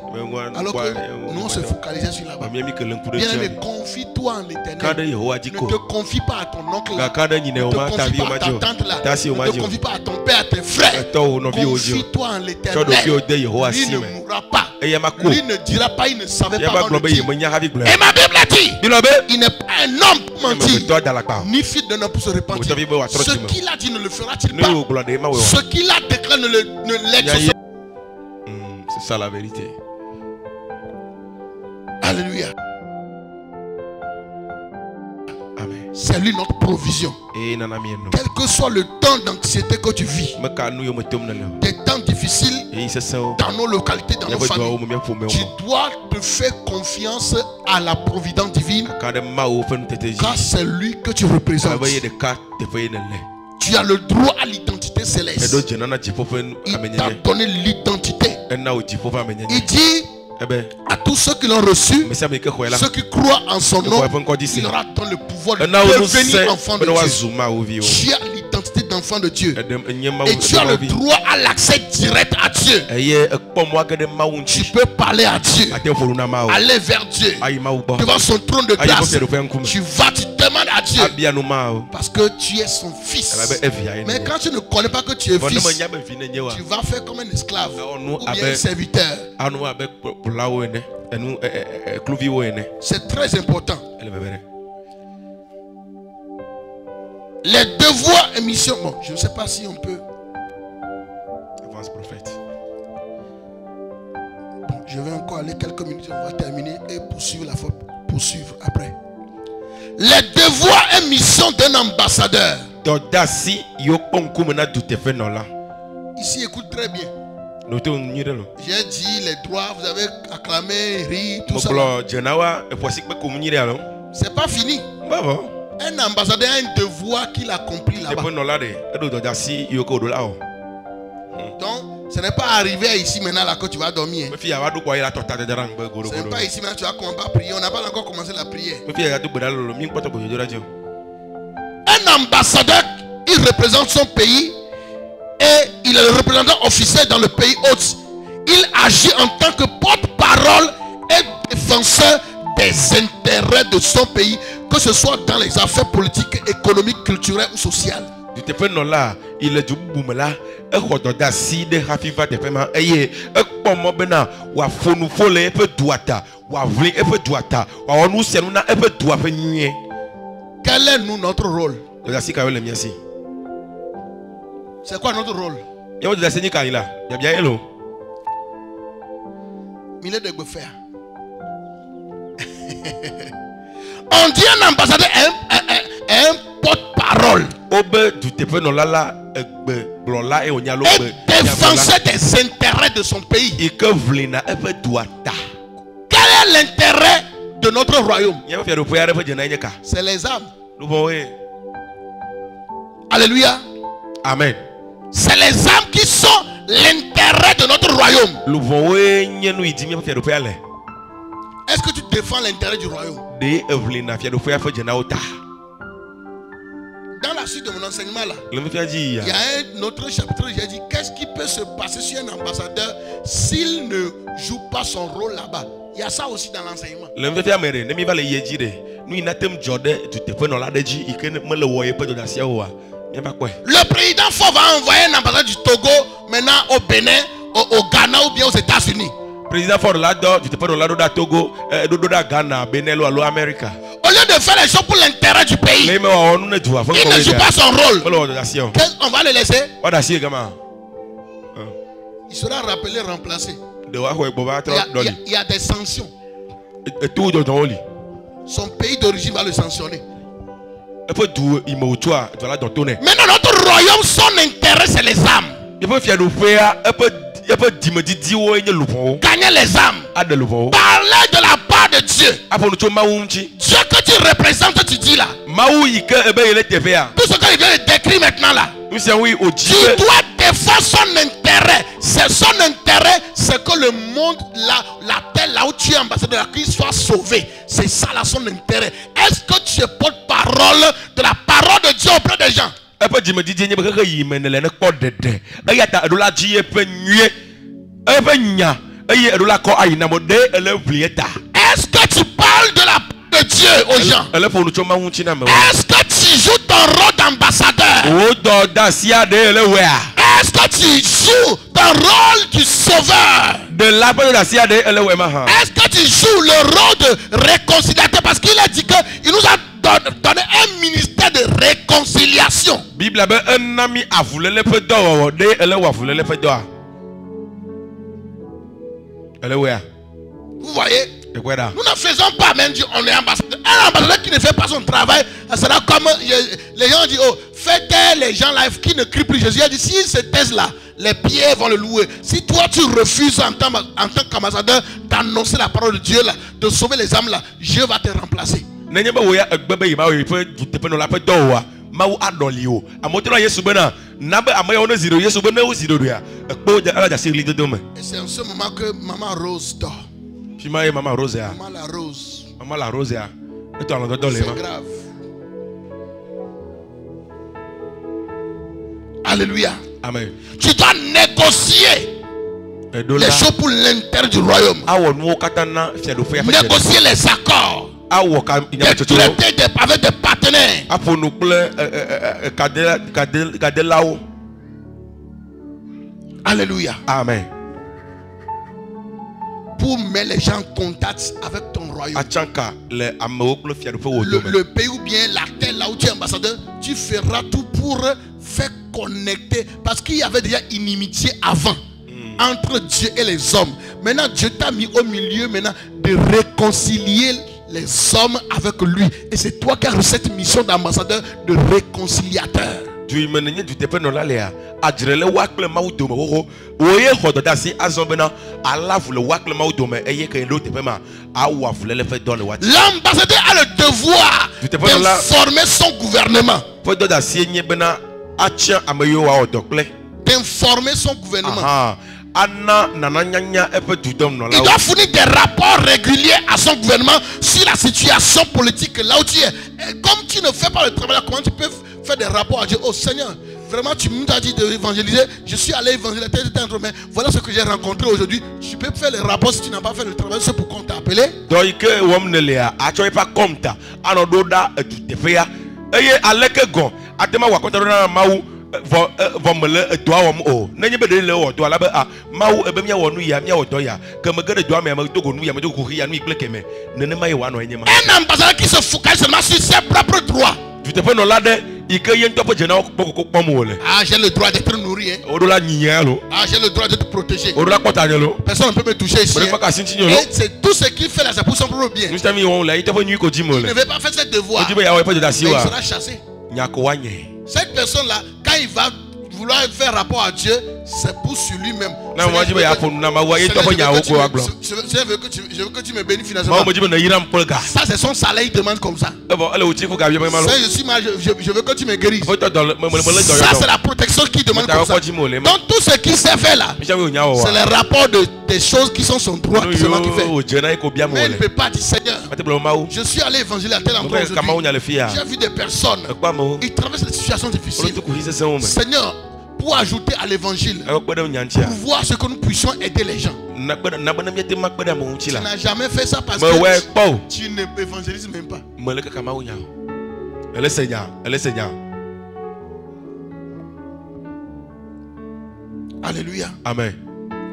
Alors que nous, on se focalisait sur là-bas. Mamia mi ke le ŋku ɖe Bien tsia. aimé, confie-toi en Ka l'éternel. ɖe Yehowa dzi Ne ko. te confie pas à ton oncle là. Gaka ɖe Ne nyinɛwo te ma confie taviwo pas ma à dzi ta o. tante là. Tasiwo ma Ne dzi te o. confie pas à ton père, à tes frères. Etɔwo nɔviwo dzi o. Confie-toi en Tsɔ l'éternel. ɖokuiwo de Yehowa Lui si ne me. mourra pas. Eye ma ko. Lui ne dira pas, il ne savait Ya pas ba avant gblɔ de be ye dire. menya hafi gblɔe. Et ma Bible a dit, Bilɔ be il n'est pas un homme pour mentir, megbetɔ da lakpa o. ni fils d'un homme pour se repentir. Megbetɔ bi be wòatrɔ Ce tsi me. qu'il a dit ne le fera-t-il Ne pas? yewo gblɔ ɖe ma wɔ. Ce qu'il a déclaré ne l'exaucera. C'est ça la vérité. Alléluia. Amen. C'est lui notre provision. Et nana mi eno. Quel que soit le temps d'anxiété que tu vis, Meka nu yo me tom ne le o. des temps difficiles Et sesẽwo. dans nos localités, dans nos Yaƒe duawo familles, me mia ƒomewo tu me. dois te faire confiance à la providence divine, Ka ɖe Mawu ƒe nutete dzi. car c'est lui que tu représentes. Abe ye ɖeka teƒe ye ne le. Tu as le droit à l'identité Eɖo céleste. dze nana dziƒo ƒe Il t'a amenyenye. donné l'identité. Ena wò dziƒo ƒe amenyenye. Il dit, À tous ceux qui l'ont reçu, ceux qui croient en son nom, il leur donne le pouvoir de devenir enfant de Dieu. Tu as l'identité d'enfant de Dieu. Et tu as le droit à l'accès direct à Dieu. Tu peux parler à Dieu, aller vers Dieu, devant son trône de grâce. Tu vas, tu demandes à Dieu, parce que tu es son fils. Mais quand tu ne connais pas que tu es fils, tu vas faire comme un esclave ou bien un serviteur. C'est très important. Les devoirs et missions. Bon, je ne sais pas si on peut. Avance, prophète. Bon, je vais encore aller quelques minutes. On va terminer et poursuivre la fois. Poursuivre après. Les devoirs et missions d'un ambassadeur. Ici, écoute très bien. J'ai dit les droits, vous avez acclamé, ri, tout ça. C'est pas fini. Un ambassadeur a un devoir qu'il accomplit là-bas. Donc, ce n'est pas arrivé ici maintenant là que tu vas dormir. Ce n'est pas ici maintenant que tu vas commencer à prier. On n'a pas encore commencé la prière. Un ambassadeur, il représente son pays et il est le représentant officiel dans le pays hôte. Il agit en tant que porte-parole et défenseur des intérêts de son pays, que ce soit dans les affaires politiques, économiques, culturelles ou sociales. Quel est notre rôle? C'est quoi notre rôle? On dit un ambassadeur est un porte-parole et défenseur des intérêts de son pays. Quel est l'intérêt de notre royaume? C'est les âmes. Alléluia. Amen. C'est les âmes qui sont l'intérêt de notre royaume. Est-ce que tu défends l'intérêt du royaume? Dans la suite de mon enseignement là, il y a un autre chapitre, j'ai dit qu'est-ce qui peut se passer sur un ambassadeur s'il ne joue pas son rôle là-bas. Il y a ça aussi dans l'enseignement. Le président Ford va envoyer un ambassadeur du Togo maintenant au Bénin, au Ghana ou bien aux États-Unis. Président Ford là-dedans, tu te peux là Togo, Ghana, Bénin ou Amérique. Au lieu de faire les choses pour l'intérêt du pays, il ne joue pas son rôle. On va le laisser. Il sera rappelé, remplacé. Il y a des sanctions. Son pays d'origine va le sanctionner. Maintenant, notre royaume, son intérêt, c'est les âmes. Gagner les âmes. Parler de la part de Dieu. Dieu que tu représentes, tu dis là. Tout ce qu'il vient de décrire maintenant là. Tu dois défendre son intérêt. C'est son intérêt, c'est que le monde, la terre là où tu es ambassadeur, qu'il soit sauvé. C'est ça là son intérêt. Est-ce que tu es porte-parole de la parole de Dieu auprès des gens? Est-ce que tu parles de la parole de Dieu aux gens? Est-ce que tu joues ton rôle d'ambassadeur? Est-ce que tu joues ton rôle du sauveur? Est-ce que tu joues le rôle de réconciliateur? Parce qu'il a dit qu'il nous a donné un ministère de réconciliation. Vous voyez? Nous ne faisons pas, même Dieu, on est ambassadeur. Un ambassadeur qui ne fait pas son travail, ça sera comme les gens disent, oh, faites les gens là qui ne crient plus. Jésus a dit, s'ils se taisent là, les pierres vont le louer. Si toi tu refuses en tant qu'ambassadeur d'annoncer la parole de Dieu là, de sauver les âmes là, Dieu va te remplacer. Et c'est en ce moment que Maman Rose dort. Tu m'as dit maman Rosea. Maman la rose. Maman la Rosea. Et toi, on a donné. C'est grave. Alléluia. Amen. Tu dois négocier les choses pour l'intérêt du royaume. Négocier les accords. Traiter avec des partenaires. Alléluia. Amen. Pour mettre les gens en contact avec ton royaume. Le pays ou bien la terre là où tu es ambassadeur, tu feras tout pour faire connecter. Parce qu'il y avait déjà inimitié avant entre Dieu et les hommes. Maintenant, Dieu t'a mis au milieu maintenant de réconcilier les hommes avec lui. Et c'est toi qui as reçu cette mission d'ambassadeur, de réconciliateur. L'ambassadeur a le devoir d'informer son gouvernement. D'informer son gouvernement. Il doit fournir des rapports réguliers à son gouvernement sur la situation politique là où tu es. Et comme tu ne fais pas le travail, comment tu peux faire des rapports à Dieu? Oh Seigneur, vraiment tu m'as dit d'évangéliser. Je suis allé évangéliser, mais voilà ce que j'ai rencontré aujourd'hui. Tu peux faire les rapports si tu n'as pas fait le travail. C'est pourquoi on t'a appelé. Un ambassadeur qui se focalise seulement sur ses propres droits. Ah, j'ai le droit d'être nourri. Hein. Ah, j'ai le droit d'être protégé. Personne ne peut me toucher ici. Hein. Et c'est tout ce qu'il fait là, c'est pour son propre bien. Il ne veut pas faire ses devoirs. Il sera chassé. Cette personne-là, quand il va vouloir faire rapport à Dieu, c'est pour sur lui-même. Je veux que tu me bénisses financièrement. Ça, c'est son salaire, il demande comme ça. Je veux que tu me guérisses. Ça, c'est la protection qu'il demande comme ça. Donc, tout ce qu'il sait faire là, c'est les rapports des choses qui sont son droit qui fait. Mais il ne peut pas dire Seigneur, je suis allé évangéliser à tel endroit aujourd'hui. J'ai vu des personnes, ils traversent des situations difficiles. Seigneur, pour ajouter à l'évangile, pour voir ce que nous puissions aider les gens. Tu n'as jamais fait ça parce que tu ne évangélises même pas. Alléluia. Amen.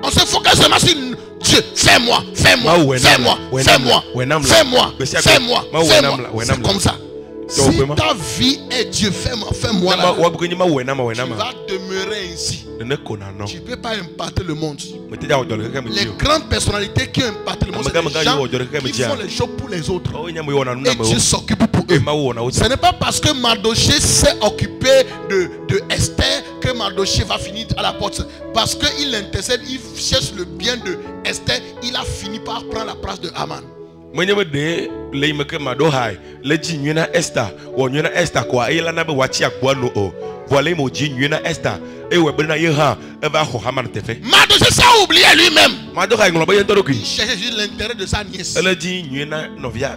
On se focalise seulement sur Dieu. Fais-moi, fais-moi, fais-moi, fais-moi, fais-moi, fais-moi, fais-moi. C'est comme ça. Si ta vie est Dieu, fais-moi, fais-moi. Tu vas demeurer ainsi. Tu ne peux pas impacter le monde. Les grandes personnalités qui impactent le monde, c'est les gens qui font les choses pour les autres. Et Dieu s'occupe pour eux. Ce n'est pas parce que Mardoché s'est occupé de Esther que Mardoché va finir à la porte. Parce qu'il intercède, il cherche le bien de Esther, il a fini par prendre la place de Haman. Moi je me dis les mecs Madohai les dignes Esther ou n'y Esther quoi et là n'a pas watché à quoi nous voilà ils m'ont dit n'y Esther et ouais ben y a va Haman te fait Mardoché s'est oublié lui-même. Madohai on l'a pas entendu il cherchait juste l'intérêt de sa nièce. Elle a dit n'y novia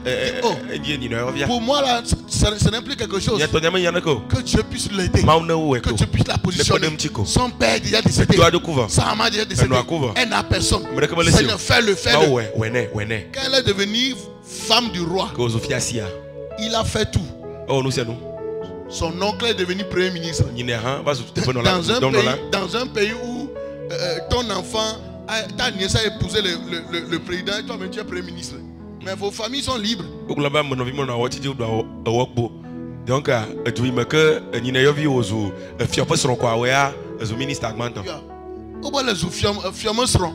pour moi là ce n'est plus quelque chose que Dieu puisse l'aider, que Dieu puisse la positionner. Son père déjà décédé, sa maman déjà décédée, elle n'a personne. Seigneur, fais-le. Quand elle est devenue femme du roi, il a fait tout. Son oncle est devenu premier ministre. Dans un pays où ton enfant, ta nièce a épousé le président et toi-même tu es premier ministre. Mais vos familles sont libres. Donc, tu me que n'y n'a vu aux fiers sur quoi ouais ministre augmente. Au bas les fiers seront.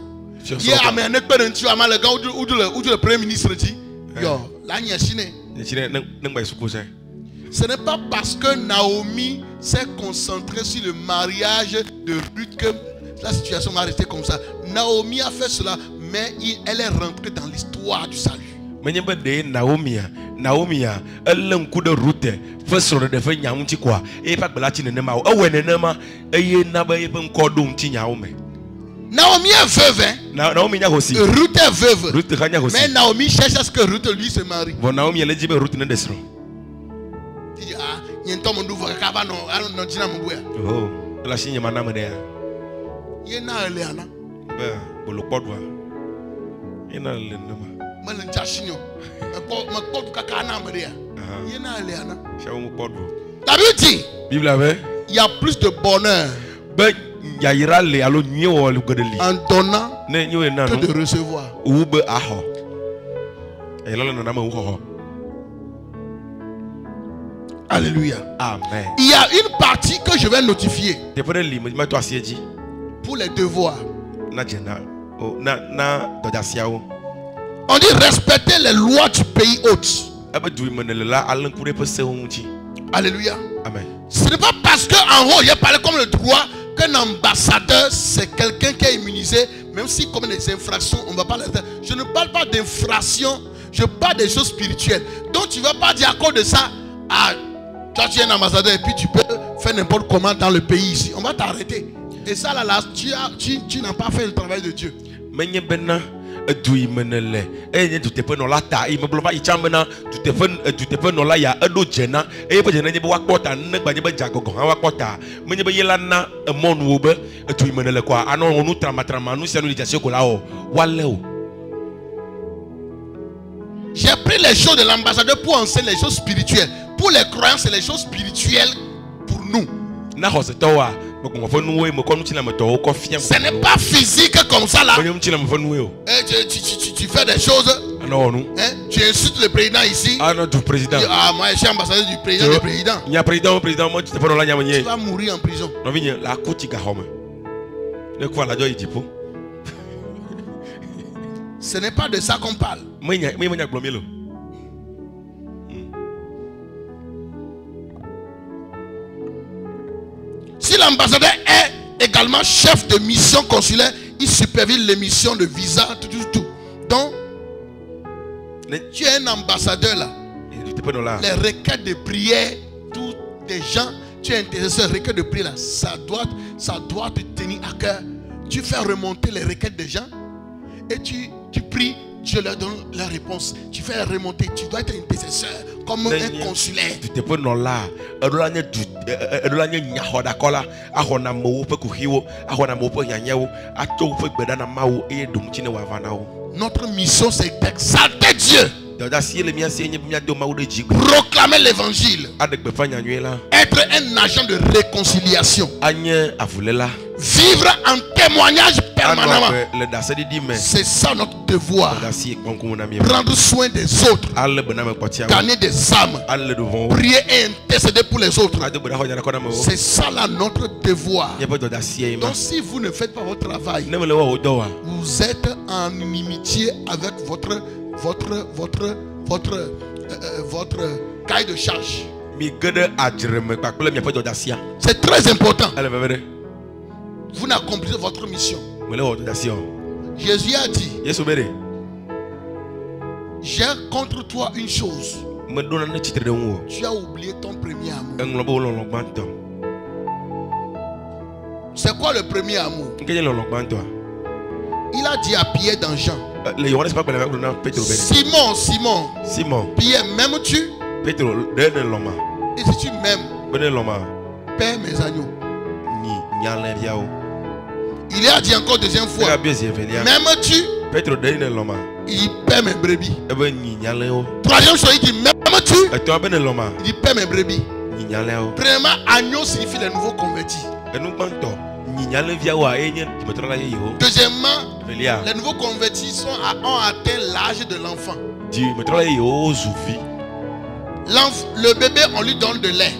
Hier à mes nègres tu as mal le gars où le premier ministre dit yo la nièce. Ce n'est pas parce que Naomi s'est concentrée sur le mariage de Ruth que la situation va rester comme ça. Naomi a fait cela, mais elle est rentrée dans l'histoire du salut. Naomi, elle a un coup de route. Fait sur le fait Yamuti quoi. Et pas que la tine ne m'a. Oh, ouais, ne m'a. Et n'a pas eu un cordon Tignaume. Naomi est veuve, hein? Naomi nya hosi. Ruth est veuve. Ruth kanya hosi. Mais Naomi cherche à ce que Ruth lui se marie. Bon Naomi elle dit be Ruth ne desro. Tu dis ah, nyento mo nduvo kaba no dina mo boya. Oh, la chigne manam de. Yena Eliana. Ba, bolo podwa. Yena le nama. Malen chashinyo. Ma pod kaka na Maria. Yena Eliana. Shawo mo podwo. La Bible dit, Bible avait il y a plus de bonheur ben ya ira le alo nyi wo le godeli. en donnant Ne nyi we na que no. de recevoir. Ou be aho. E lo na ma ho. Alléluia. Amen. Il y a une partie que je vais notifier Te pere li ma to asieji pour les devoirs. na jena. O na dojasia o. On dit respecter les lois du pays hôte. Ebe du menele la alen kure pe se hunchi. Alléluia. Amen. Ce n'est pas parce qu'en haut, j'ai parlé comme le droit qu'un ambassadeur, c'est quelqu'un qui est immunisé, même si comme des infractions, on ne va pas les faire. Je ne parle pas d'infractions, je parle des choses spirituelles. Donc tu ne vas pas dire à cause de ça, ah, toi tu es un ambassadeur et puis tu peux faire n'importe comment dans le pays ici. On va t'arrêter. Et ça là, tu n'as pas fait le travail de Dieu. Menye bena du menele. E tu te pe no la ta i me blofa i chambena tu te pe no la ya edo jena e pe jena nye be wakota ne gba nye be jagogo han wakota menye be yela na mon wo be tu menele kwa ano onu trama nu sia nu dijase ko la o wale o. J'ai pris les choses de l'ambassadeur pour enseigner les choses spirituelles. Pour les croyants, c'est les choses spirituelles pour nous. Na hoseto wa mo fo nu we mo ko nu ti na mo to ko fian. Ce n'est pas physique comme ça là. Mo ti na mo fo nu we o. Tu fais des choses. Non, non. Hein? Tu insultes le président ici. Ah non, du président. Ah, moi je suis ambassadeur du président. Du président. Il y a président, moi tu te fais dans la nyamanye. Tu vas mourir en prison. Non, viens, la côte ga home. Ne quoi la joie dipo. Ce n'est pas de ça qu'on parle. Moi glomelo. Si l'ambassadeur est également chef de mission consulaire, il supervise les missions de visa, tout. Donc, tu es un ambassadeur là. Les requêtes de prière, tous des gens, tu es intercesseur, requêtes de prière là, ça doit te tenir à cœur. Tu fais remonter les requêtes des gens et tu pries, Dieu leur donne la réponse. Tu fais remonter, tu dois être intercesseur comme un consulaire. Tu te peux non là, notre mission c'est d'exalter Dieu, proclamer l'évangile, être un agent de réconciliation, vivre en témoignage permanemment. C'est ça notre devoir. Prendre soin des autres, gagner des âmes, prier et intercéder pour les autres. C'est ça là notre devoir. Donc si vous ne faites pas votre travail, vous êtes en inimitié avec votre cahier de charge. C'est très important. Vous n'accomplissez votre mission. Jésus a dit, j'ai contre toi une chose. Tu as oublié ton premier amour. C'est quoi le premier amour? Il a dit à Pierre dans Jean, Simon, Pierre, m'aimes-tu? Et si tu m'aimes, paie mes agneaux. Il a dit encore deuxième fois, m'aimes-tu? Il paie mes brebis. Troisième chose, il dit, m'aimes-tu? Il dit, paie mes brebis. Premièrement, agneau signifie les nouveaux convertis. Deuxièmement, les nouveaux convertis ont atteint l'âge de l'enfant. Le bébé, on lui donne de lait.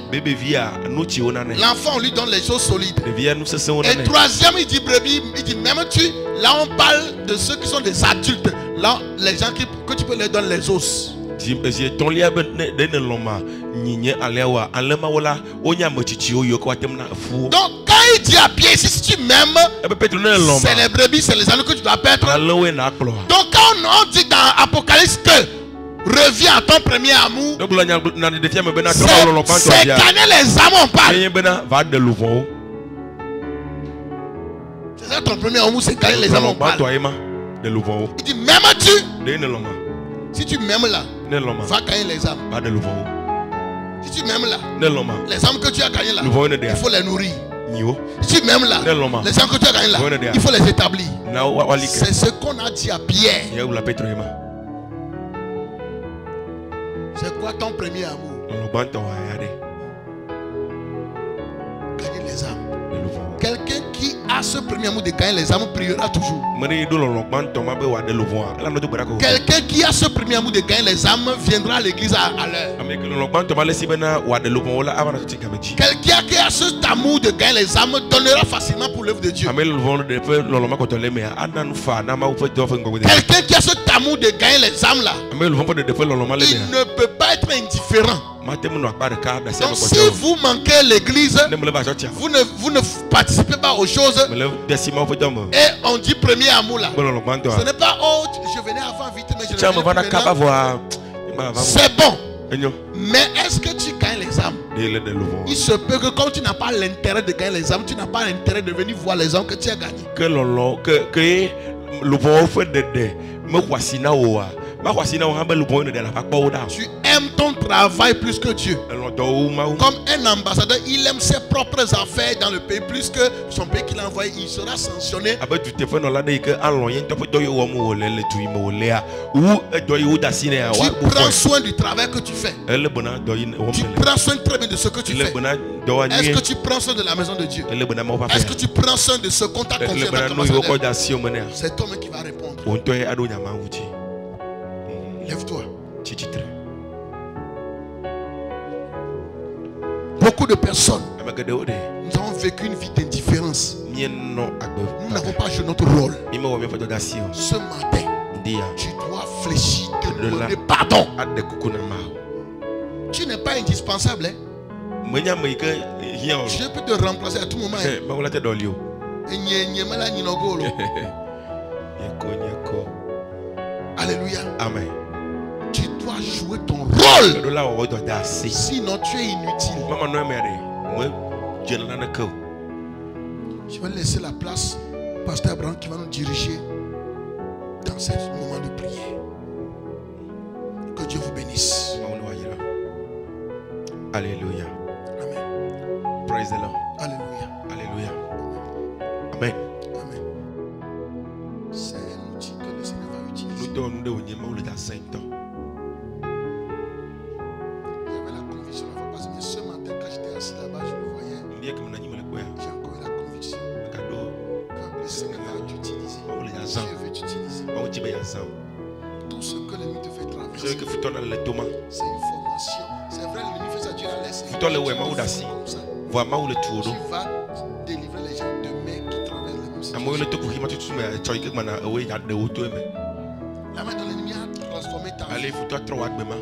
L'enfant, on lui donne les choses solides. Et troisième, il dit brebis, il dit m'aimes-tu? Là, on parle de ceux qui sont des adultes. Là, les gens que tu peux leur donner les os. Donc quand il dit à Pierre, si tu m'aimes, c'est les brebis, c'est les agneaux que tu dois perdre. Donc quand on dit dans Apocalypse que reviens à ton premier amour, c'est gagner les âmes, on parle. C'est ton premier amour, c'est gagner les âmes. On parle. Il dit, m'aimes-tu? Si tu m'aimes là, va gagner les âmes. Si tu m'aimes là, les âmes que tu as gagnées là, il faut les nourrir. Si tu m'aimes là, les âmes que tu as gagnées là, il faut les établir. C'est ce qu'on a dit à Pierre. C'est quoi ton premier amour? Gagner les âmes. Quelqu'un qui a ce premier amour de gagner les âmes priera toujours. Quelqu'un qui a ce premier amour de gagner les âmes viendra à l'église à l'heure. Quelqu'un qui a cet amour de gagner les âmes donnera facilement pour l'œuvre de Dieu. Quelqu'un qui a cet amour de gagner les âmes là, il ne peut pas être indifférent. Donc si vous manquez l'église, vous ne participez pas aux choses, et on dit premier amour là, ce n'est pas oh je venais avant vite mais je c'est bon. Mais est-ce que tu gagnes les âmes? Il se peut que comme tu n'as pas l'intérêt de gagner les âmes, tu n'as pas l'intérêt de venir voir les âmes que tu as gagnées. Tu aimes ton travail plus que Dieu. Comme un ambassadeur, il aime ses propres affaires dans le pays plus que son pays qu'il a envoyé. Il sera sanctionné. Tu prends soin du travail que tu fais. Tu prends soin très bien de ce que tu fais. Est-ce que tu prends soin de la maison de Dieu? Est-ce que tu prends soin de ce qu'on t'a confié dans ton ambassadeur? C'est toi qui va répondre. Lève-toi. Beaucoup de personnes, nous avons vécu une vie d'indifférence. Nous n'avons pas joué notre rôle. Ce matin, tu dois fléchir, te demander pardon. Tu n'es pas indispensable. Hein? Je peux te remplacer à tout moment. Hein? Alléluia. Amen. Tu dois jouer ton rôle. Sinon tu es inutile. Je vais laisser la place Pasteur Abraham qui va nous diriger dans ce moment de prière. Que Dieu vous bénisse. Alléluia. Amen. Praise the Lord. Alléluia. Alléluia. Amen. Amen. C'est un outil que le Seigneur va utiliser. J'avais la conviction la fois passée, mais ce matin quand j'étais assis là-bas, je le voyais. J'ai encore eu la conviction que le Seigneur va t'utiliser. Dieu veut t'utiliser. Tout ce que l'ennemi te fait traverser, c'est une formation. C'est vrai, l'ennemi fait ça, Dieu la laisse. Tu vas délivrer les gens demain qui traversent la même situation. La main de l'ennemi a transformé ta vie.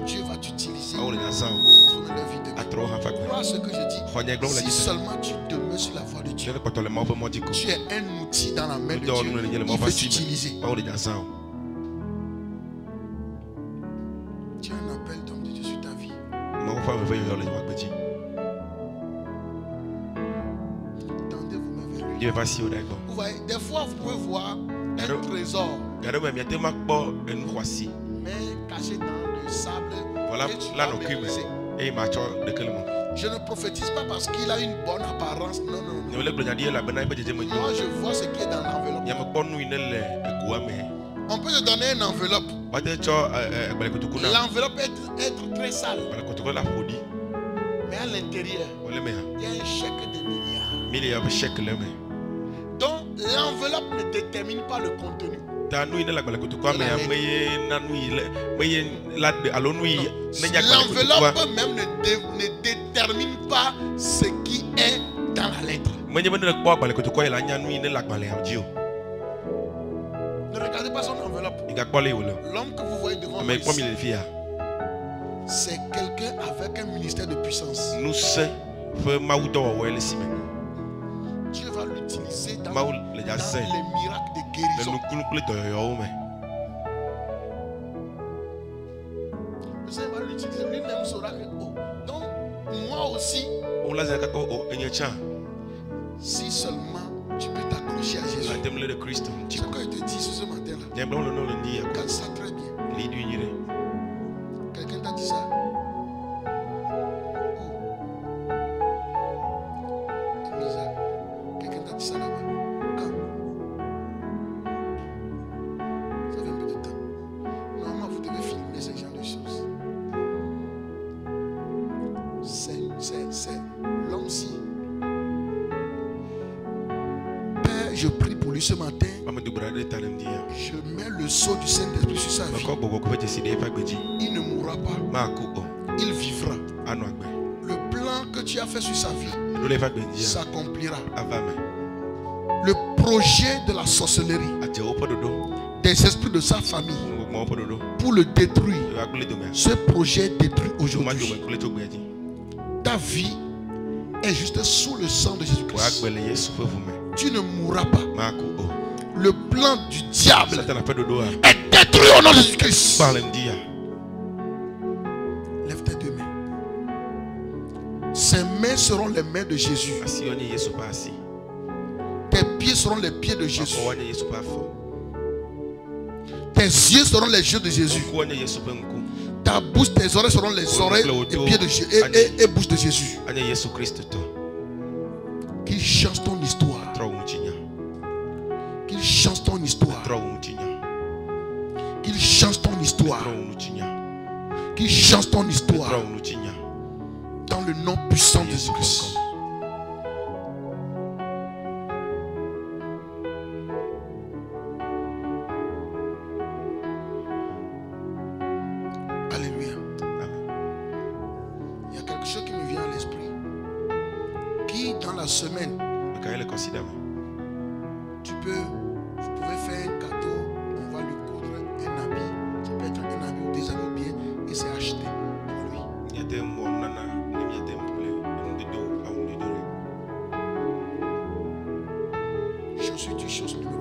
Dieu va t'utiliser pour transformer la vie de quelqu'un. Crois ce que je dis. Si seulement tu demeures sur la voie de Dieu, tu es un outil dans la main de Dieu. Il veut t'utiliser. Tu as un appel d'homme de Dieu sur ta vie. Tendez-vous vers lui. Vous voyez, des fois vous pouvez voir un trésor, mais caché dans le sable. Et tu l'as maîtrisé. Je ne prophétise pas parce qu'il a une bonne apparence. Non, non, non. Moi, je vois ce qui est dans l'enveloppe. On peut te donner une enveloppe. L'enveloppe peut être très sale. Mais à l'intérieur, il y a un chèque de milliards. Donc, l'enveloppe ne détermine pas le contenu. L'enveloppe même ne détermine pas ce qui est dans la lettre. Ne regardez pas son enveloppe. L'homme que vous voyez devant vous, c'est quelqu'un avec un ministère de puissance. Dieu va l'utiliser dans les miracles de guérison. Le Seigneur va l'utiliser. Lui-même saura que donc moi aussi, si seulement tu peux t'accrocher affranchi à Jésus. Atemle de Cristo. C'est pourquoi je te dis ce matin-là. Diablo no le dia. Garde ça très bien. Lidu nyire. Quelqu'un t'a dit ça? Quelqu'un t'a dit ça là-bas? Quand? Ça fait un peu de temps. Normalement, vous devez filmer ce genre de choses. C'est l'homme-ci. Père, je prie pour lui ce matin. Je mets le sceau du Saint-Esprit sur sa vie. Il ne mourra pas. Il vivra. Le plan que tu as fait sur sa vie s'accomplira. Le projet de la sorcellerie, des esprits de sa famille, pour le détruire, ce projet est détruit aujourd'hui. Ta vie est juste sous le sang de Jésus-Christ. Tu ne mourras pas. Le plan du diable est détruit au nom de Jésus-Christ. Lève tes deux mains. Ses mains seront les mains de Jésus. Tes pieds seront les pieds de Jésus. Tes yeux seront les yeux de Jésus. Ta bouche, tes oreilles seront les oreilles et pieds de Jésus et bouche de Jésus. Qu'il change ton histoire. Qu'il change ton histoire. Qu'il change ton histoire. Qu'il change ton histoire. Dans le nom puissant de Jésus-Christ. Alléluia. Il y a quelque chose qui me vient à l'esprit. Qui dans la semaine, vous pouvez faire un cadeau, on va lui coudre un habit. Ça peut être un habit ou des habits bien et c'est acheté pour lui. Chose numéro